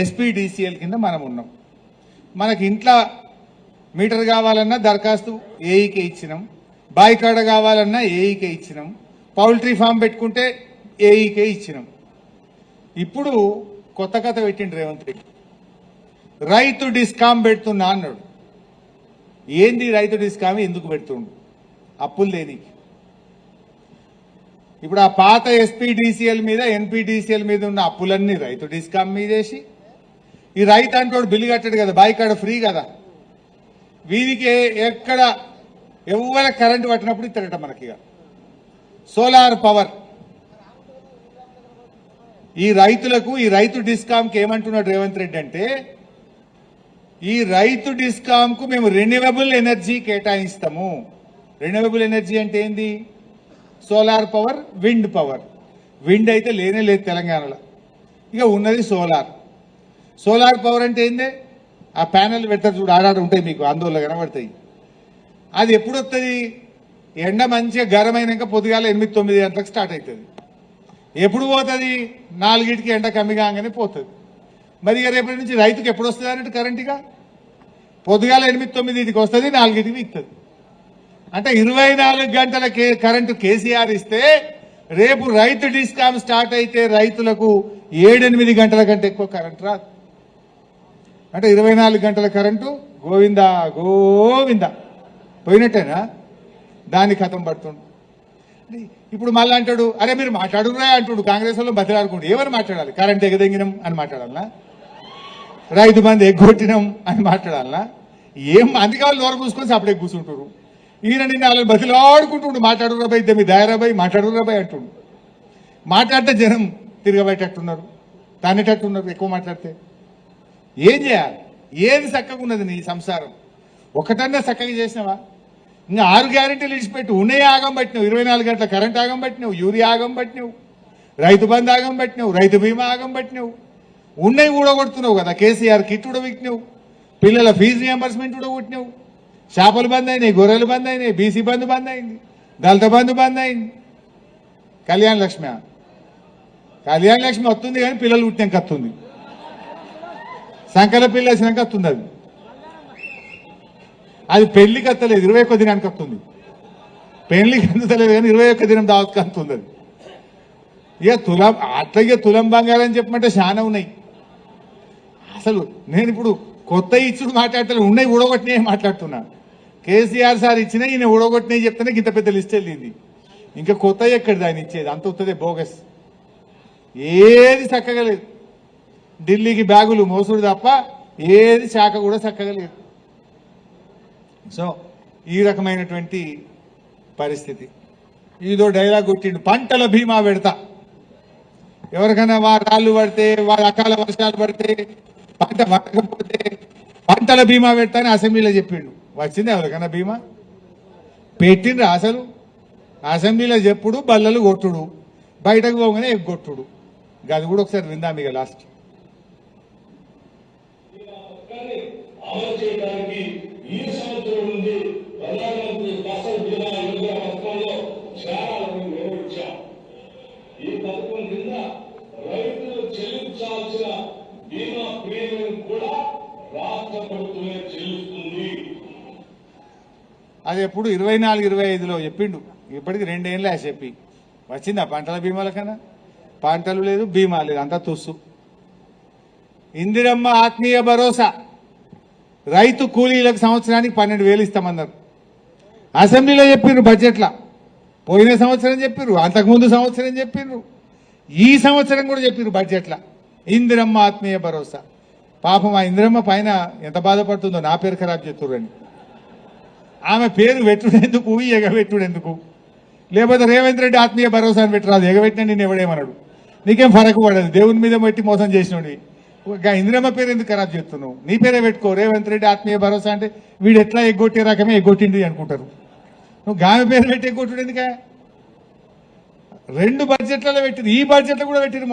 A: SPDCL కింద మనం ఉన్నాం. మనకి ఇంట్లో మీటర్ కావాలన్నా దరఖాస్తు ఏఈకే ఇచ్చినాం, బాయికాడ కావాలన్నా ఏఈకే ఇచ్చినాం, పౌల్ట్రీ ఫామ్ పెట్టుకుంటే ఏఈకే ఇచ్చినాం. ఇప్పుడు కొత్త కథ పెట్టిండు రేవంత్ రెడ్డి, రైతు డిస్కామ్ పెడుతున్నా అన్నాడు. ఏంది రైతు డిస్కామ్? ఎందుకు పెడుతుండు? అప్పులు దేనికి? ఇప్పుడు ఆ పాత ఎస్పీడీసీఎల్ మీద ఎన్పీడీసీఎల్ మీద ఉన్న అప్పులన్నీ రైతు డిస్కామ్ మీదేసి, ఈ రైతు అంటోడు బిల్లు కట్టాడు కదా, బాయికాడ ఫ్రీ కదా, వీరికి ఎక్కడ ఎవరి కరెంటు పట్టినప్పుడు ఇస్తారట మనకి. సోలార్ పవర్ ఈ రైతులకు, ఈ రైతు డిస్కామ్కి ఏమంటున్నాడు రేవంత్ రెడ్డి అంటే, ఈ రైతు డిస్కామ్కు మేము రెన్యూవబుల్ ఎనర్జీ కేటాయిస్తాము. రెన్యూవబుల్ ఎనర్జీ అంటే ఏంది? Solar power, wind power. Wind అయితే లేనే లేదు తెలంగాణలో, ఇక ఉన్నది సోలార్. సోలార్ పవర్ అంటే ఏంది? ఆ ప్యానెల్ పెడతారు చూడు, ఆడాడు ఉంటాయి మీకు, ఆందోళన కనబడతాయి. అది ఎప్పుడు వస్తుంది? ఎండ మంచిగా గరమైనాక పొద్దుగాల 8-9 గంటలకు స్టార్ట్ అవుతుంది. ఎప్పుడు పోతుంది? 4కి ఎండ కమ్మి కాగానే పోతుంది. మరి ఇక రేపటి నుంచి రైతుకి ఎప్పుడు వస్తుంది అన్నట్టు కరెంటుగా? పొద్దుగాల 8-9కి వస్తుంది, 4కి ఇస్తుంది. అంటే 24 గంటల కరెంటు కేసీఆర్ ఇస్తే, రేపు రైతు డిస్కామ్ స్టార్ట్ అయితే రైతులకు 7-8 గంటల కంటే ఎక్కువ కరెంటు రాదు. అంటే 24 గంటల కరెంటు గోవిందా గోవిందా పోయినట్టేనా? దాని కథం పడుతుండు. ఇప్పుడు మళ్ళీ అంటాడు, అరే మీరు మాట్లాడురా అంటాడు, కాంగ్రెస్ వాళ్ళు బతిలాడుకుంటూ. ఏమని మాట్లాడాలి? కరెంట్ ఎగదెంగినాం అని మాట్లాడాలనా? రైతు బంధు ఎగ్గొట్టినాం అని మాట్లాడాలనా? ఏం అందుకే వాళ్ళు దూరం పూసుకొని సపరేట్ కూర్చుంటారు. ఈయన నిన్న వాళ్ళని బతిలాడుకుంటుండు, మాట్లాడురా బాయ్, మీ దాయరా బాయ్, మాట్లాడురా బాయ్ అంటుండు. మాట్లాడితే జనం తిరగబెట్టేట్టున్నారు, తానేటట్టున్నారు ఎక్కువ మాట్లాడితే. ఏం చేయాలి? ఏది చక్కగా ఉన్నది నీ సంసారం? ఒకటన్నా చక్కగా చేసినావా? ఇంకా 6 గ్యారెంటీలు ఇచ్చిపెట్టి ఉన్నాయి ఆగం పట్టినావు, 24 గంటల కరెంట్ ఆగం పట్టినావు, యూరియా ఆగం పట్టినావు, రైతు బంధు ఆగం పట్టినావు, రైతు బీమా ఆగం పట్టినావు, ఉన్నాయి ఊడగొడుతున్నావు కదా, కేసీఆర్ కిట్ ఉడవిక్కినావు, పిల్లల ఫీజు రియంబర్స్మెంట్ కూడా కొట్టినావు. చేపలు బంద్ అయినాయి, గొర్రెలు బంద్ అయినాయి, బీసీ బంధు బంద్ అయింది, దళిత బంధు బంద్ అయింది. కళ్యాణ లక్ష్మి వస్తుంది కానీ పిల్లలు పుట్టినాక వస్తుంది. సంకల పిల్ల వచ్చినాక వస్తుంది. అది పెళ్లికి వస్తలేదు, 21 దినానికి వస్తుంది. పెళ్లికి అందుతలేదు కానీ 21 దినం దావత్కి అందుతుంది. అది ఇక తులం అట్లాగే తులం బంగారం చెప్పమంటే చాలా ఉన్నాయి. అసలు నేను ఇప్పుడు కొత్త ఇచ్చుడు మాట్లాడతాను, ఉన్నాయి ఊడగొట్టినాయి మాట్లాడుతున్నా. కేసీఆర్ సార్ ఇచ్చినా ఈయన ఊడగొట్టినాయి చెప్తేనే ఇంత పెద్ద లిస్ట్ వెళ్ళింది. ఇంకా కొత్త ఎక్కడిది ఆయన ఇచ్చేది? అంత వస్తుంది బోగస్. ఏది చక్కగా లేదు. ఢిల్లీకి బ్యాగులు మోసుడు తప్ప ఏది శాఖ కూడా చక్కగా లేదు. సో ఈ రకమైనటువంటి పరిస్థితి. ఇదో డైలాగ్ కొట్టిండు, పంటల బీమా పెడతా. ఎవరికైనా వారి రాళ్ళు పడితే, వారి అకాల వర్షాలు పడితే, పంట పడకపోతే పంటల బీమా పెడతా అని అసెంబ్లీలో చెప్పిండు. వచ్చింది ఎవరికైనా బీమా? పెట్టిండ్రు. అసలు అసెంబ్లీలో చెప్పుడు, బల్లలు కొట్టుడు, బయటకు పోగానే ఎగ్గొట్టుడు. అది కూడా ఒకసారి విందాం ఇక లాస్ట్.
C: అమలు చేయడానికి ఈ సంవత్సరం నుండి ప్రధానమంత్రి ఫసల్ బీమా యోజన పథకంలో చేరాలని నిర్వహించాం. ఈ పథకం కింద రైతులు చెల్లించాల్సిన బీమా ప్రీమియం కూడా రాష్ట్ర ప్రభుత్వమే చెల్లిస్తుంది.
A: అది ఎప్పుడు 24-25లో చెప్పిండు. ఇప్పటికి 2 ఏళ్ళే చెప్పి వచ్చిందా పంటల బీమాల కన్నా? పంటలు లేదు, బీమా లేదు, అంతా తుస్సు. ఇందిరమ్మ ఆత్మీయ భరోసా, రైతు కూలీలకు సంవత్సరానికి 12,000 ఇస్తామన్నారు. అసెంబ్లీలో చెప్పిర్రు, బడ్జెట్లా పోయిన సంవత్సరం చెప్పిర్రు, అంతకుముందు సంవత్సరం చెప్పిర్రు, ఈ సంవత్సరం కూడా చెప్పిర్రు బడ్జెట్లా. ఇందిరమ్మ ఆత్మీయ భరోసా. పాపం ఆ ఇందిరమ్మ పైన ఎంత బాధపడుతుందో, నా పేరు ఖరాబ్ చేస్తుర్రని. ఆమె పేరు పెట్టుడెందుకు, ఎగబెట్టుడెందుకు? లేకపోతే రేవంత్ రెడ్డి ఆత్మీయ భరోసా అని పెట్టరాదు. ఎగబెట్టినా నేను ఎవడేమన్నాడు? నీకేం ఫరక్ పడదు, దేవుని మీద పెట్టి మోసం చేసినోడి. ఇందిరమ్మ పేరు ఎందుకు ఖరాబ్ చేస్తున్నావు? నీ పేరే పెట్టుకో, రేవంత్ రెడ్డి ఆత్మీయ భరోసా అంటే వీడు ఎట్లా ఎగ్గొట్టే రకమే ఎగ్గొట్టింది అనుకుంటారు. నువ్వు గామె పేరు పెట్టి ఎగ్గొట్టుడు ఎందుక? 2 బడ్జెట్లలో పెట్టింది, ఈ బడ్జెట్లో కూడా పెట్టింది.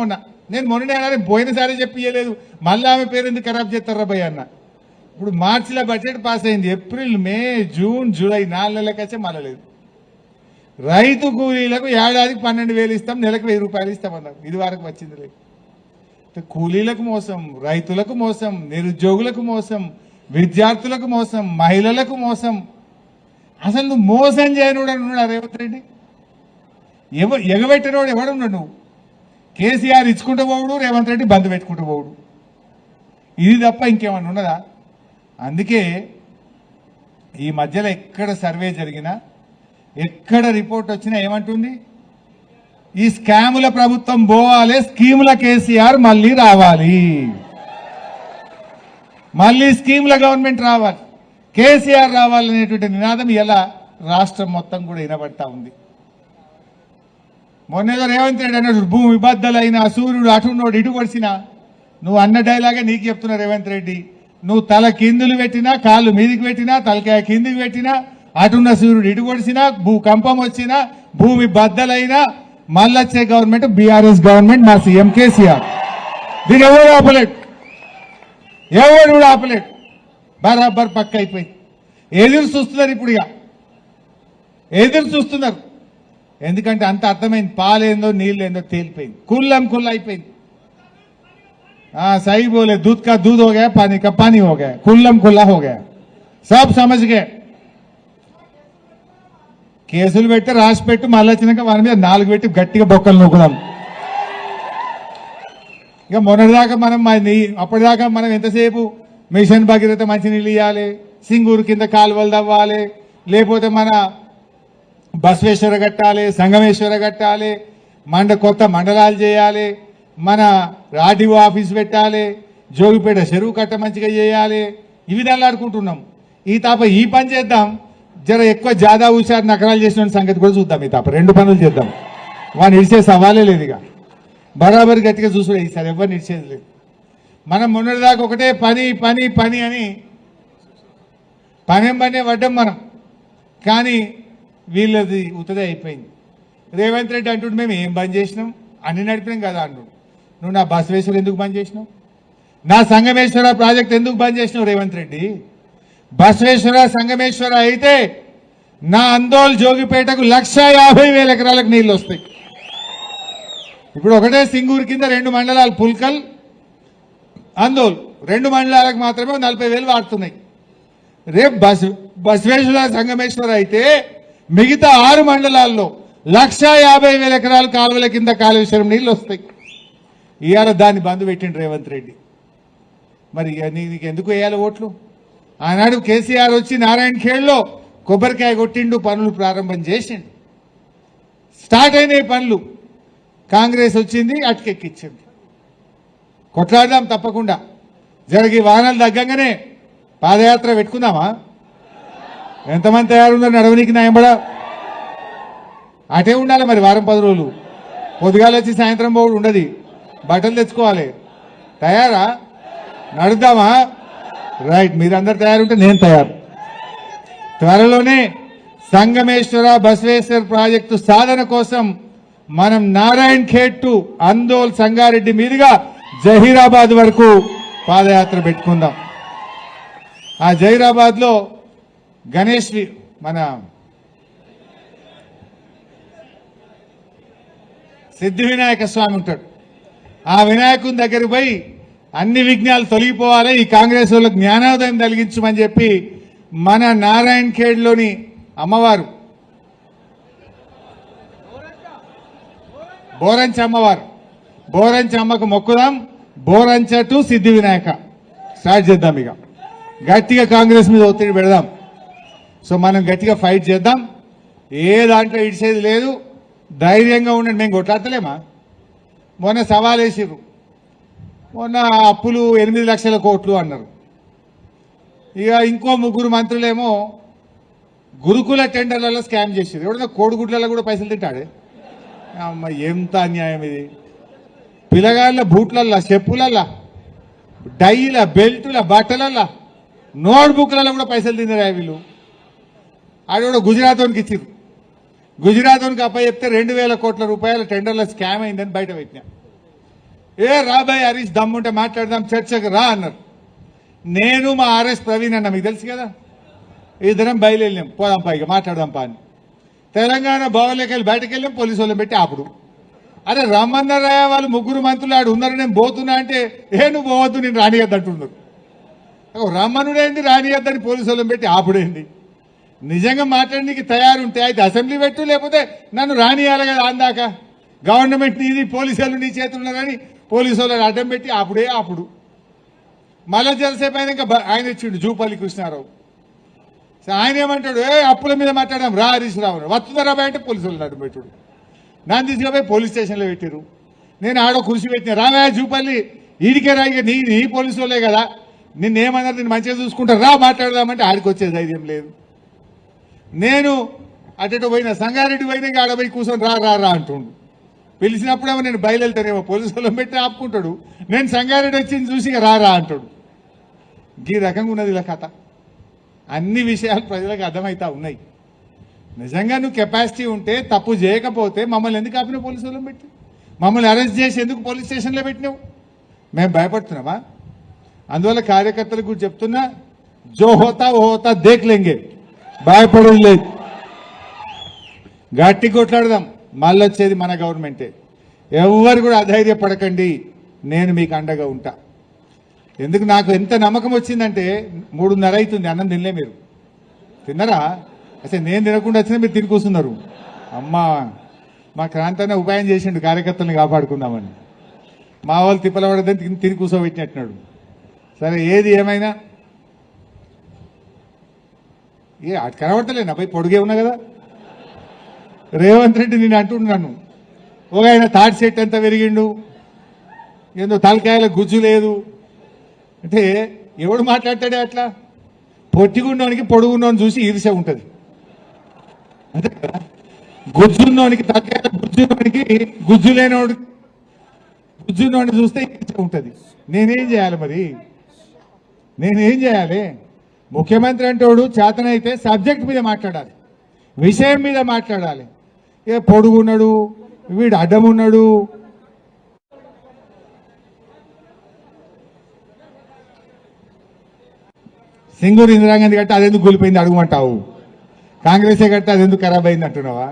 A: నేను మొన్ననే పోయినసారి చెప్పి ఇవ్వలేదు, మళ్ళీ ఆమె పేరు ఎందుకు ఖరాబ్ చేస్తారా భయ్య అన్న. ఇప్పుడు మార్చిలో బడ్జెట్ పాస్ అయింది, ఏప్రిల్, మే, జూన్, జూలై 4 నెలలకైతే మళ్ళీ లేదు. రైతు కూలీలకు ఏడాదికి 12,000 ఇస్తాం, నెలకు 1,000 రూపాయలు ఇస్తామన్నారు. ఇది వరకు వచ్చింది లేదు. కూలీలకు మోసం, రైతులకు మోసం, నిరుద్యోగులకు మోసం, విద్యార్థులకు మోసం, మహిళలకు మోసం. అసలు నువ్వు మోసం చేయనుడు అన్నాడు రేవంత్ రెడ్డి. ఎగబెట్టినోడు ఎవడున్నాడు? నువ్వు కేసీఆర్ ఇచ్చుకుంటూ పోవుడు, రేవంత్ రెడ్డి బంద్ పెట్టుకుంటూ పోవుడు. ఇది తప్ప ఇంకేమన్నా ఉన్నదా? అందుకే ఈ మధ్యలో ఎక్కడ సర్వే జరిగినా, ఎక్కడ రిపోర్ట్ వచ్చినా ఏమంటుంది? ఈ స్కాముల ప్రభుత్వం పోవాలి, స్కీముల కేసీఆర్ మళ్ళీ రావాలి, మళ్ళీ స్కీముల గవర్నమెంట్ రావాలి, కేసీఆర్ రావాలనేటువంటి నినాదం ఇలా రాష్ట్రం మొత్తం కూడా వినబడతా ఉంది. మొన్నేదో రేవంత్ రెడ్డి అన్నాడు, భూమి బద్దలైన సూర్యుడు అటున్నోడు ఇటు పడిసినా. నువ్వు అన్న డైలాగే నీకు చెప్తున్నా రేవంత్ రెడ్డి. నువ్వు తల కిందులు పెట్టినా, కాళ్ళు మీదికి పెట్టినా, తలకాయ కిందికి పెట్టినా, అటున్న సూర్యుడు ఇటు పడిసినా, భూకంపం వచ్చినా, భూమి బద్దలైనా మళ్ళొచ్చే గవర్నమెంట్ బీఆర్ఎస్ గవర్నమెంట్, మా సీఎం కేసీఆర్. దీన్ని ఎవరు ఆపలేడు, ఎవరు కూడా ఆపలేడు. బరాబర్ పక్క అయిపోయింది. ఎదురు చూస్తున్నారు ఇప్పుడు, ఇక ఎదురు చూస్తున్నారు. ఎందుకంటే అంత అర్థమైంది, పాలేందో నీళ్ళేందో తేలిపోయింది, కుల్లం కుల్ల అయిపోయింది. सही बोले, दूध का दूध हो गया, पानी का पानी हो गया, कुल्लम कुल्ला हो गया, सब समझ गए. కేసులు పెట్టి రాసి పెట్టి మళ్ళీ వచ్చినాక మన మీద 4 పెట్టి గట్టిగా బొక్కలు నూకుదాం. ఇక మొన్నటిదాకా మనం అప్పటిదాకా మనం ఎంతసేపు మిషన్ భగీరథ మంచినీళ్ళు ఇవ్వాలి, సింగూరు కింద కాలువలు తవ్వాలి, లేకపోతే మన బసవేశ్వర కట్టాలి, సంగమేశ్వర కట్టాలి, కొత్త మండలాలు చేయాలి, మన ఆర్డీఓ ఆఫీస్ పెట్టాలి, జోగిపేట చెరువు కట్ట మంచిగా చేయాలి. ఈ విధాలు ఆడుకుంటున్నాం. ఈ తాప ఈ పని చేద్దాం, జర ఎక్కువ జాదా హుషారు నకరాలు చేసిన సంగతి కూడా చూద్దాం. ఈ తాప 2 పనులు చేద్దాం. వాడిని ఇడిచే సవాలే లేదు. ఇక బరాబరి గట్టిగా చూసుడే ఈసారి ఎవరిని ఇడిచేది లేదు. మనం మొన్నటిదాకా ఒకటే పని పని పని అని పనేం పడ్డాం మనం. కానీ వీళ్ళది ఉతదే అయిపోయింది. రేవంత్ రెడ్డి అంటుండే మేము ఏం బంద్ చేసినాం, అన్ని నడిపినాం కదా అంటుండు. నువ్వు నా బసవేశ్వరు ఎందుకు బంద్ చేసినావు? నా సంగమేశ్వర ప్రాజెక్ట్ ఎందుకు బంద్ చేసినావు రేవంత్ రెడ్డి? బసవేశ్వర సంగమేశ్వర అయితే నా అందోల్ జోగిపేటకు 1,50,000 ఎకరాలకు నీళ్లు వస్తాయి. ఇప్పుడు ఒకటే సింగూరు కింద 2 మండలాలు పుల్కల్ అందోల్ 2 మండలాలకు మాత్రమే 40,000 వాడుతున్నాయి. రేపు బసవేశ్వర సంగమేశ్వర అయితే మిగతా 6 మండలాల్లో 1,50,000 ఎకరాలు కాలువల కింద కాళేశ్వరం నీళ్లు వస్తాయి. ఇవాళ దాన్ని బంద్ పెట్టిండు రేవంత్ రెడ్డి. మరి నీకు ఎందుకు వేయాలి ఓట్లు? ఆనాడు కేసీఆర్ వచ్చి నారాయణ ఖేడ్లో కొబ్బరికాయ కొట్టిండు, పనులు ప్రారంభం చేసిండు, స్టార్ట్ అయినాయి పనులు. కాంగ్రెస్ వచ్చింది, అటుకెక్కిచ్చింది. కొట్లాడదాం తప్పకుండా. జరిగి వాహనాలు తగ్గంగానే పాదయాత్ర పెట్టుకుందామా? ఎంతమంది తయారున్నారు నడవనికి? నా ఎంబడ అటే ఉండాలి మరి. వారం 10 రోజులు పొద్దుగాలు వచ్చి సాయంత్రం పోడు ఉండదు. బట్టలు తెచ్చుకోవాలి. తయారా? నడుద్దామా? రైట్, మీరందరు తయారుంటే నేను తయారు. త్వరలోనే సంగమేశ్వర బసవేశ్వర ప్రాజెక్టు సాధన కోసం మనం నారాయణ్ ఖేడ్ టు అందోల్ సంగారెడ్డి మీదుగా జహీరాబాద్ వరకు పాదయాత్ర పెట్టుకుందాం. ఆ జహీరాబాద్ లో గణేష్ మన సిద్ధి వినాయక స్వామి ఉంటాడు. ఆ వినాయకుని దగ్గరికి పోయి అన్ని విఘ్నాలు తొలగిపోవాలి, ఈ కాంగ్రెస్ వాళ్ళకి జ్ఞానోదయం కలిగించమని చెప్పి మన నారాయణ్ ఖేడ్లోని అమ్మవారు బోరంచ అమ్మవారు, బోరంచ అమ్మకు మొక్కుదాం. Borancha to Siddhi Vinayaka start చేద్దాం. ఇక గట్టిగా కాంగ్రెస్ మీద ఒత్తిడి పెడదాం. సో మనం గట్టిగా ఫైట్ చేద్దాం. ఏ దాంట్లో ఇడిచేది లేదు. ధైర్యంగా ఉండండి. మేము కొట్లాడతలేమా? మొన్న సవాల్ వేసిర్రు. మొన్న అప్పులు 8 లక్షల కోట్లు అన్నారు. ఇక ఇంకో 3 మంత్రులేమో గురుకుల టెండర్లలో స్కామ్ చేసేది. ఎవడన్నా కోడిగుడ్లలో కూడా పైసలు తింటాడే? అమ్మ, ఎంత అన్యాయం ఇది! పిల్లగాళ్ళ బూట్లల్లా, చెప్పులల్లా, డైల, బెల్టుల, బట్టలల్లా, నోట్బుక్లలో కూడా పైసలు తిందరా వీళ్ళు. ఆడ కూడా గుజరాతోనికి ఇచ్చిర్రు. గుజరాతోనికి అప్ప చెప్తే 2,000 కోట్ల రూపాయల టెండర్ల స్కామ్ అయిందని బయట పెట్టినా. రాబాయ్ హరీష్ దమ్ముంటే మాట్లాడదాం, చర్చకు రా అన్నారు. నేను మా ఆర్ఎస్ ప్రవీణ్ అన్న, మీకు తెలుసు కదా, ఇద్దరం బయలుదేరినాం. పోదాం పైగా మాట్లాడదాం పా అని. తెలంగాణ భవన్లోకి వెళ్ళి బయటకు వెళ్ళాం. పోలీసు వాళ్ళని పెట్టి ఆపుడు. అరే రమ్మన్నారా వాళ్ళు 3 మంత్రులు ఆడు ఉన్నారు, నేను పోతున్నా అంటే నువ్వు పోవద్దు, నేను రానియద్దు అంటున్నారు. రమ్మనుడేంది, రానియద్దని పోలీసు వాళ్ళని పెట్టి ఆపుడేంది? నిజంగా మాట్లాడడానికి తయారుంటే అయితే అసెంబ్లీ పెట్టు, లేకపోతే నన్ను రానియాలి కదా. అందాక గవర్నమెంట్ నీది, పోలీసు వాళ్ళు నీ చేతులున్నారని పోలీసు వాళ్ళని అడ్డం పెట్టి అప్పుడు మళ్ళా జలసేపు అయినాక ఆయన ఇచ్చిండు జూపల్లి కృష్ణారావు. ఆయన ఏమంటాడు, అప్పుల మీద మాట్లాడాం రా హరీష్ రావు, వస్తుందా బాయ్ అంటే పోలీసు వాళ్ళు అడ్డం పెట్టుడు. నన్ను తీసుకుపోయి పోలీస్ స్టేషన్లో పెట్టారు. నేను ఆడో కృషి పెట్టిన, రావా జూపల్లి ఈడికే రా, ఇక నీ పోలీసు వాళ్ళే కదా, నిన్నేమన్నారు, నేను మంచిగా చూసుకుంటారు, రా మాట్లాడదామంటే ఆడికి వచ్చే ధైర్యం లేదు. నేను అటు పోయినా, సంగారెడ్డి పోయినా ఇంకా ఆడపోయి కూర్చొని రా రా రా అంటుండు. పిలిచినప్పుడేమో నేను బయలుదేరుతానేమో, పోలీసు వాళ్ళని పెట్టి ఆపుకుంటాడు. నేను సంగారెడ్డి వచ్చింది చూసి ఇక రా రా అంటాడు. ఈ రకంగా ఉన్నది ఇలా కథ. అన్ని విషయాలు ప్రజలకు అర్థమవుతా ఉన్నాయి. నిజంగా నువ్వు కెపాసిటీ ఉంటే, తప్పు చేయకపోతే మమ్మల్ని ఎందుకు ఆపినావు పోలీసు వాళ్ళని పెట్టి? మమ్మల్ని అరెస్ట్ చేసి ఎందుకు పోలీస్ స్టేషన్లో పెట్టినావు? మేము భయపడుతున్నామా? అందువల్ల కార్యకర్తలకు కూడా చెప్తున్నా, జో హోతా ఓ హోతా దేఖ్ లేంగే, భయపడేది లేదు. గట్టి కొట్లాడదాం. మళ్ళీ వచ్చేది మన గవర్నమెంటే. ఎవరు కూడా అధైర్యపడకండి, నేను మీకు అండగా ఉంటా. ఎందుకు నాకు ఎంత నమ్మకం వచ్చిందంటే 3:30 అవుతుంది, అన్నం తినలే. మీరు తిన్నారా? అసలు నేను తినకుండా వచ్చినా మీరు తిని కూర్చున్నారు. అమ్మా, మా క్రాంతాన్ని ఉపాయం చేసిండు కార్యకర్తలను కాపాడుకుందామని. మా వాళ్ళు తిప్పలబడదని తిని కూర్చోబెట్టినట్టున్నాడు. సరే, ఏది ఏమైనా అటు కనబడతలేనా పోయి పొడుగే ఉన్నా కదా. రేవంత్ రెడ్డి నేను అంటున్నాను, ఒక ఆయన తాటి చెట్టు ఎంత పెరిగిండు, ఏందో తలకాయల గుజ్జు లేదు అంటే ఎవడు మాట్లాడతాడే అట్లా? పొట్టిగున్నోనికి పొడుగున్నోని చూసి ఈర్ష్య ఉంటుంది. అంతే కదా. గుజ్జున్నోనికి, తలకాయల గుజ్జున్నోనికి, గుజ్జు లేనోడు గుజ్జున్నోడిని చూస్తే ఈర్ష్య ఉంటుంది. నేనేం చేయాలి మరి? నేనేం చేయాలి? ముఖ్యమంత్రి అంటోడు చేతనైతే సబ్జెక్ట్ మీద మాట్లాడాలి, విషయం మీద మాట్లాడాలి. పొడుగున్నాడు, వీడు అడ్డమున్నాడు, సింగూరు ఇందిరాగాంధీ కట్ట అదెందుకు కూలిపోయింది అడుగుమంటావు, కాంగ్రెసే కట్ట అదెందుకు ఖరాబ్ అయింది అంటున్నావా?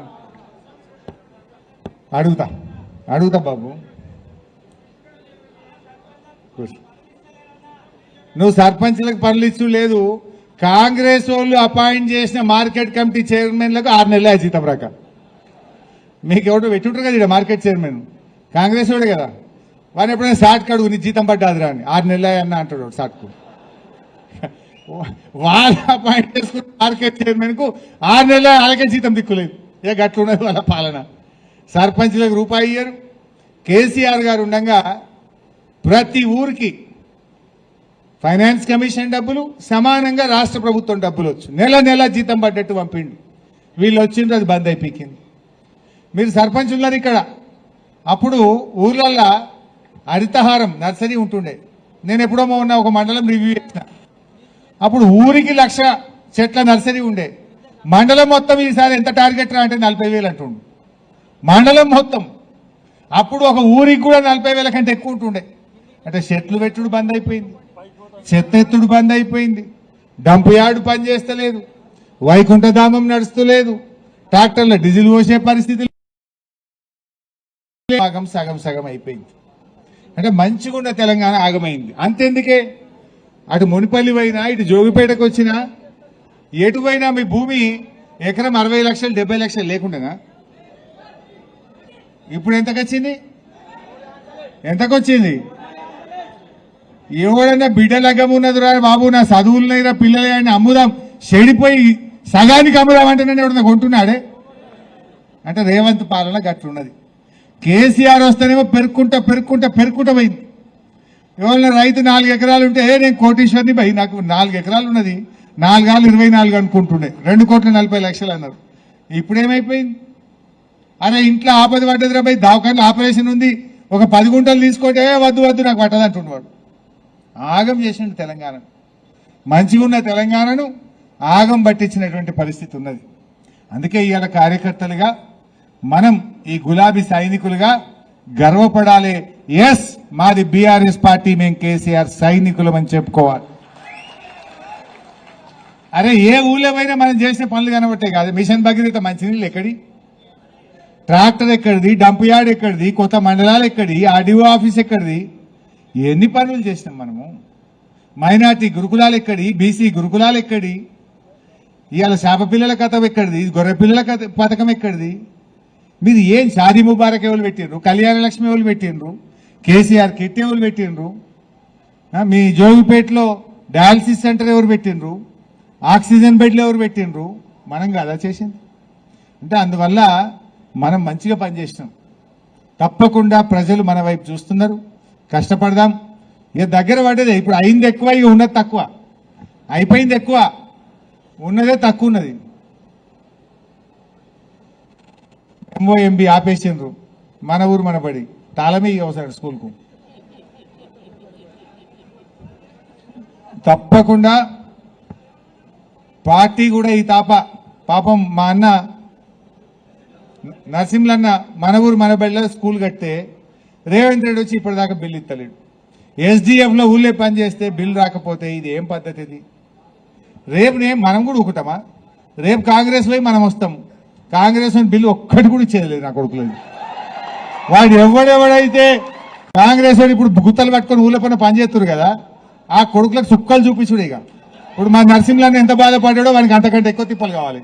A: అడుగుతా బాబు. నువ్వు సర్పంచ్లకు పనులు ఇచ్చు లేదు, కాంగ్రెస్ వాళ్ళు అపాయింట్ చేసిన మార్కెట్ కమిటీ చైర్మన్లకు 6 నెలల జీతం రాక. మీకు ఎవరు పెట్టుంటారు కదా ఇక్కడ మార్కెట్ చైర్మన్, కాంగ్రెస్ వాడే కదా. వాడిని ఎప్పుడైనా షార్ట్ కడుగు నీ జీతం పడ్డాది రాని 6 నెలల అన్న అంటాడు షార్ట్కు. వాళ్ళు అపాయింట్ చేసుకున్న మార్కెట్ చైర్మన్ కు 6 నెలల అలాగే జీతం దిక్కులేదు. ఏ గట్లున్నది వాళ్ళ పాలన. సర్పంచ్లకు రూపాయి ఇయ్యరు. కేసీఆర్ గారు ఉండగా ప్రతి ఊరికి ఫైనాన్స్ కమిషన్ డబ్బులు సమానంగా రాష్ట్ర ప్రభుత్వం డబ్బులు వచ్చు, నెల నెల జీతం పడ్డట్టు పంపిండు. వీళ్ళు వచ్చిండ్రు, అది బంద్ అయిపోయింది. మీరు సర్పంచ్ ఉన్నారు ఇక్కడ. అప్పుడు ఊర్లల్లో హరితహారం నర్సరీ ఉంటుండే. నేను ఎప్పుడో ఉన్న ఒక మండలం రివ్యూ చేసిన. అప్పుడు ఊరికి 1,00,000 చెట్ల నర్సరీ ఉండే. మండలం మొత్తం ఈసారి ఎంత టార్గెట్ రా అంటే 40,000 అంటుండు మండలం మొత్తం. అప్పుడు ఒక ఊరికి కూడా 40,000 కంటే ఎక్కువ ఉంటుండే. అంటే చెట్లు పెట్టుడు బంద్ అయిపోయింది, చెత్త ఎత్తుడు బంద్ అయిపోయింది, డంపు యార్డు పని చేస్తలేదు, వైకుంఠధామం నడుస్తలేదు, ట్రాక్టర్ల డీజిల్ పోసే పరిస్థితి సగం అయిపోయింది. అంటే మంచిగా ఉన్న తెలంగాణ ఆగమైంది. అంతెందుకే, అటు మునిపల్లి పోయినా ఇటు జోగిపేటకు వచ్చినా ఎటు పోయినా మీ భూమి ఎకరం 60 లక్షలు 70 లక్షలు లేకుండానా? ఇప్పుడు ఎంతకొచ్చింది? ఎవడన్నా బిడ్డ లగ్గం ఉన్నదిరా బాబు, నా చదువులనైనా పిల్లలే అని అమ్ముదాం, చెడిపోయి సగానికి అమ్ముదాం అంటే నన్ను ఎవడన్నా కొంటున్నాడే? అంటే రేవంత్ పాలన గట్లున్నది. కేసీఆర్ వస్తేనేమో పెరుక్కుంటా పోయింది. ఎవరైనా రైతు 4 ఎకరాలు ఉంటే నేను కోటీశ్వరిని పోయి నాకు 4 ఎకరాలు ఉన్నది, 4 ఆళ్ళు 24 అనుకుంటుండే, 2,40,00,000 అన్నారు. ఇప్పుడేమైపోయింది? అరే ఇంట్లో ఆపద పడ్డదిరా పోయి దవాఖానలో ఆపరేషన్ ఉంది, ఒక 10 గుంటలు తీసుకోటే వద్దు నాకు పట్టదు అంటుండేవాడు. ఆగం చేసిండు తెలంగాణ. మంచిగా ఉన్న తెలంగాణను ఆగం పట్టించినటువంటి పరిస్థితి ఉన్నది. అందుకే ఇవాళ కార్యకర్తలుగా మనం ఈ గులాబీ సైనికులుగా గర్వపడాలి. ఎస్, మాది బీఆర్ఎస్ పార్టీ, మేము కేసీఆర్ సైనికులం అని చెప్పుకోవాలి. అరే ఏ ఊళ్ళో పోయినా మనం చేసిన పనులు కనబట్టే కాదు. మిషన్ భగీరథ మంచినీళ్ళు ఎక్కడి, ట్రాక్టర్ ఎక్కడిది, డంప్ యార్డ్ ఎక్కడిది, కొత్త మండలాలు ఎక్కడి, ఆర్డీఓ ఆఫీస్ ఎక్కడిది, ఎన్ని పనులు చేసినాం మనము. మైనార్టీ గురుకులాలు ఎక్కడి, బీసీ గురుకులాలు ఎక్కడి, ఇవాళ శాప పిల్లల కథ ఎక్కడిది, గొర్రె పిల్లల పథకం ఎక్కడిది. మీరు ఏం షాదీ ముబారక్ ఎవరు పెట్టిండ్రు, కళ్యాణ లక్ష్మి ఎవరు పెట్టిండ్రు, కేసీఆర్ కిట్ ఎవరు పెట్టిండ్రు, మీ జోగిపేటలో డయాలసిస్ సెంటర్ ఎవరు పెట్టిండ్రు, ఆక్సిజన్ బెడ్లు ఎవరు పెట్టిండ్రు? మనం కదా చేసింది. అంటే అందువల్ల మనం మంచిగా పనిచేసినాం. తప్పకుండా ప్రజలు మన వైపు చూస్తున్నారు. కష్టపడదాం. ఇక దగ్గర పడ్డదే. ఇప్పుడు అయింది ఎక్కువ, ఇక ఉన్నది తక్కువ. అయిపోయింది ఎక్కువ, ఉన్నదే తక్కువ ఉన్నది. ఎంఓఎంబి ఆపేసిండ్రు. మన ఊరు మన బడి తాళమే అవసరం స్కూల్కు. తప్పకుండా పార్టీ కూడా ఈ పాపం మా అన్న నరసింహన్న మన ఊరు మన బడిలో స్కూల్ కట్టే రేవంత్ రెడ్డి వచ్చి ఇప్పటిదాకా బిల్లు ఇస్తలేడు. ఎస్డిఎఫ్లో ఊళ్ళే పని చేస్తే బిల్లు రాకపోతే ఇది ఏం పద్ధతి? ఇది రేపు మనం కూడా ఊకుతామా? రేపు కాంగ్రెస్ పోయి మనం వస్తాం. కాంగ్రెస్ బిల్లు ఒక్కటి కూడా ఇచ్చేయలేదు నా కొడుకులేదు. వాడు ఎవడెవడైతే కాంగ్రెస్ వాడు ఇప్పుడు గుత్తలు పట్టుకొని ఊళ్ళో పైన పనిచేస్తారు కదా, ఆ కొడుకులకు సుక్కలు చూపించుడు. ఇక ఇప్పుడు మా నరసింహన్న ఎంత బాధపడ్డాడో వానికి అంతకంటే ఎక్కువ తిప్పలు కావాలి.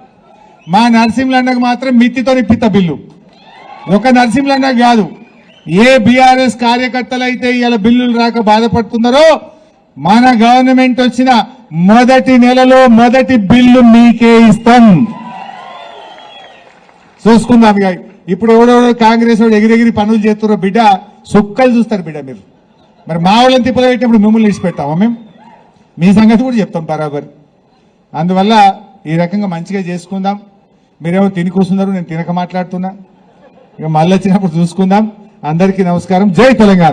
A: మా నరసింహన్నకు మాత్రం మిత్తితో పిత్త బిల్లు. ఒక నరసింహన్నకు కాదు, ఏ బీఆర్ఎస్ కార్యకర్తలు అయితే ఇవాళ బిల్లులు రాక బాధపడుతున్నారో మన గవర్నమెంట్ వచ్చిన మొదటి నెలలో మొదటి బిల్లు మీకే ఇస్తాం. చూసుకుందాం. ఇప్పుడు ఎవడెవడో కాంగ్రెస్ వాడు ఎగిరెగిరి పనులు చేస్తున్నారో బిడ్డ సుక్కలు చూస్తారు బిడ్డ. మీరు మరి మా వాళ్ళని తిప్పలు పెట్టినప్పుడు మిమ్మల్ని ఇచ్చిపెట్టామా? మేము మీ సంగతి కూడా చెప్తాం బరాబర్. అందువల్ల ఈ రకంగా మంచిగా చేసుకుందాం. మీరేమో తిని కూర్చున్నారు, నేను తినక మాట్లాడుతున్నా. ఇక మళ్ళీ వచ్చినప్పుడు చూసుకుందాం. అందరికీ నమస్కారం. జై తెలంగాణ.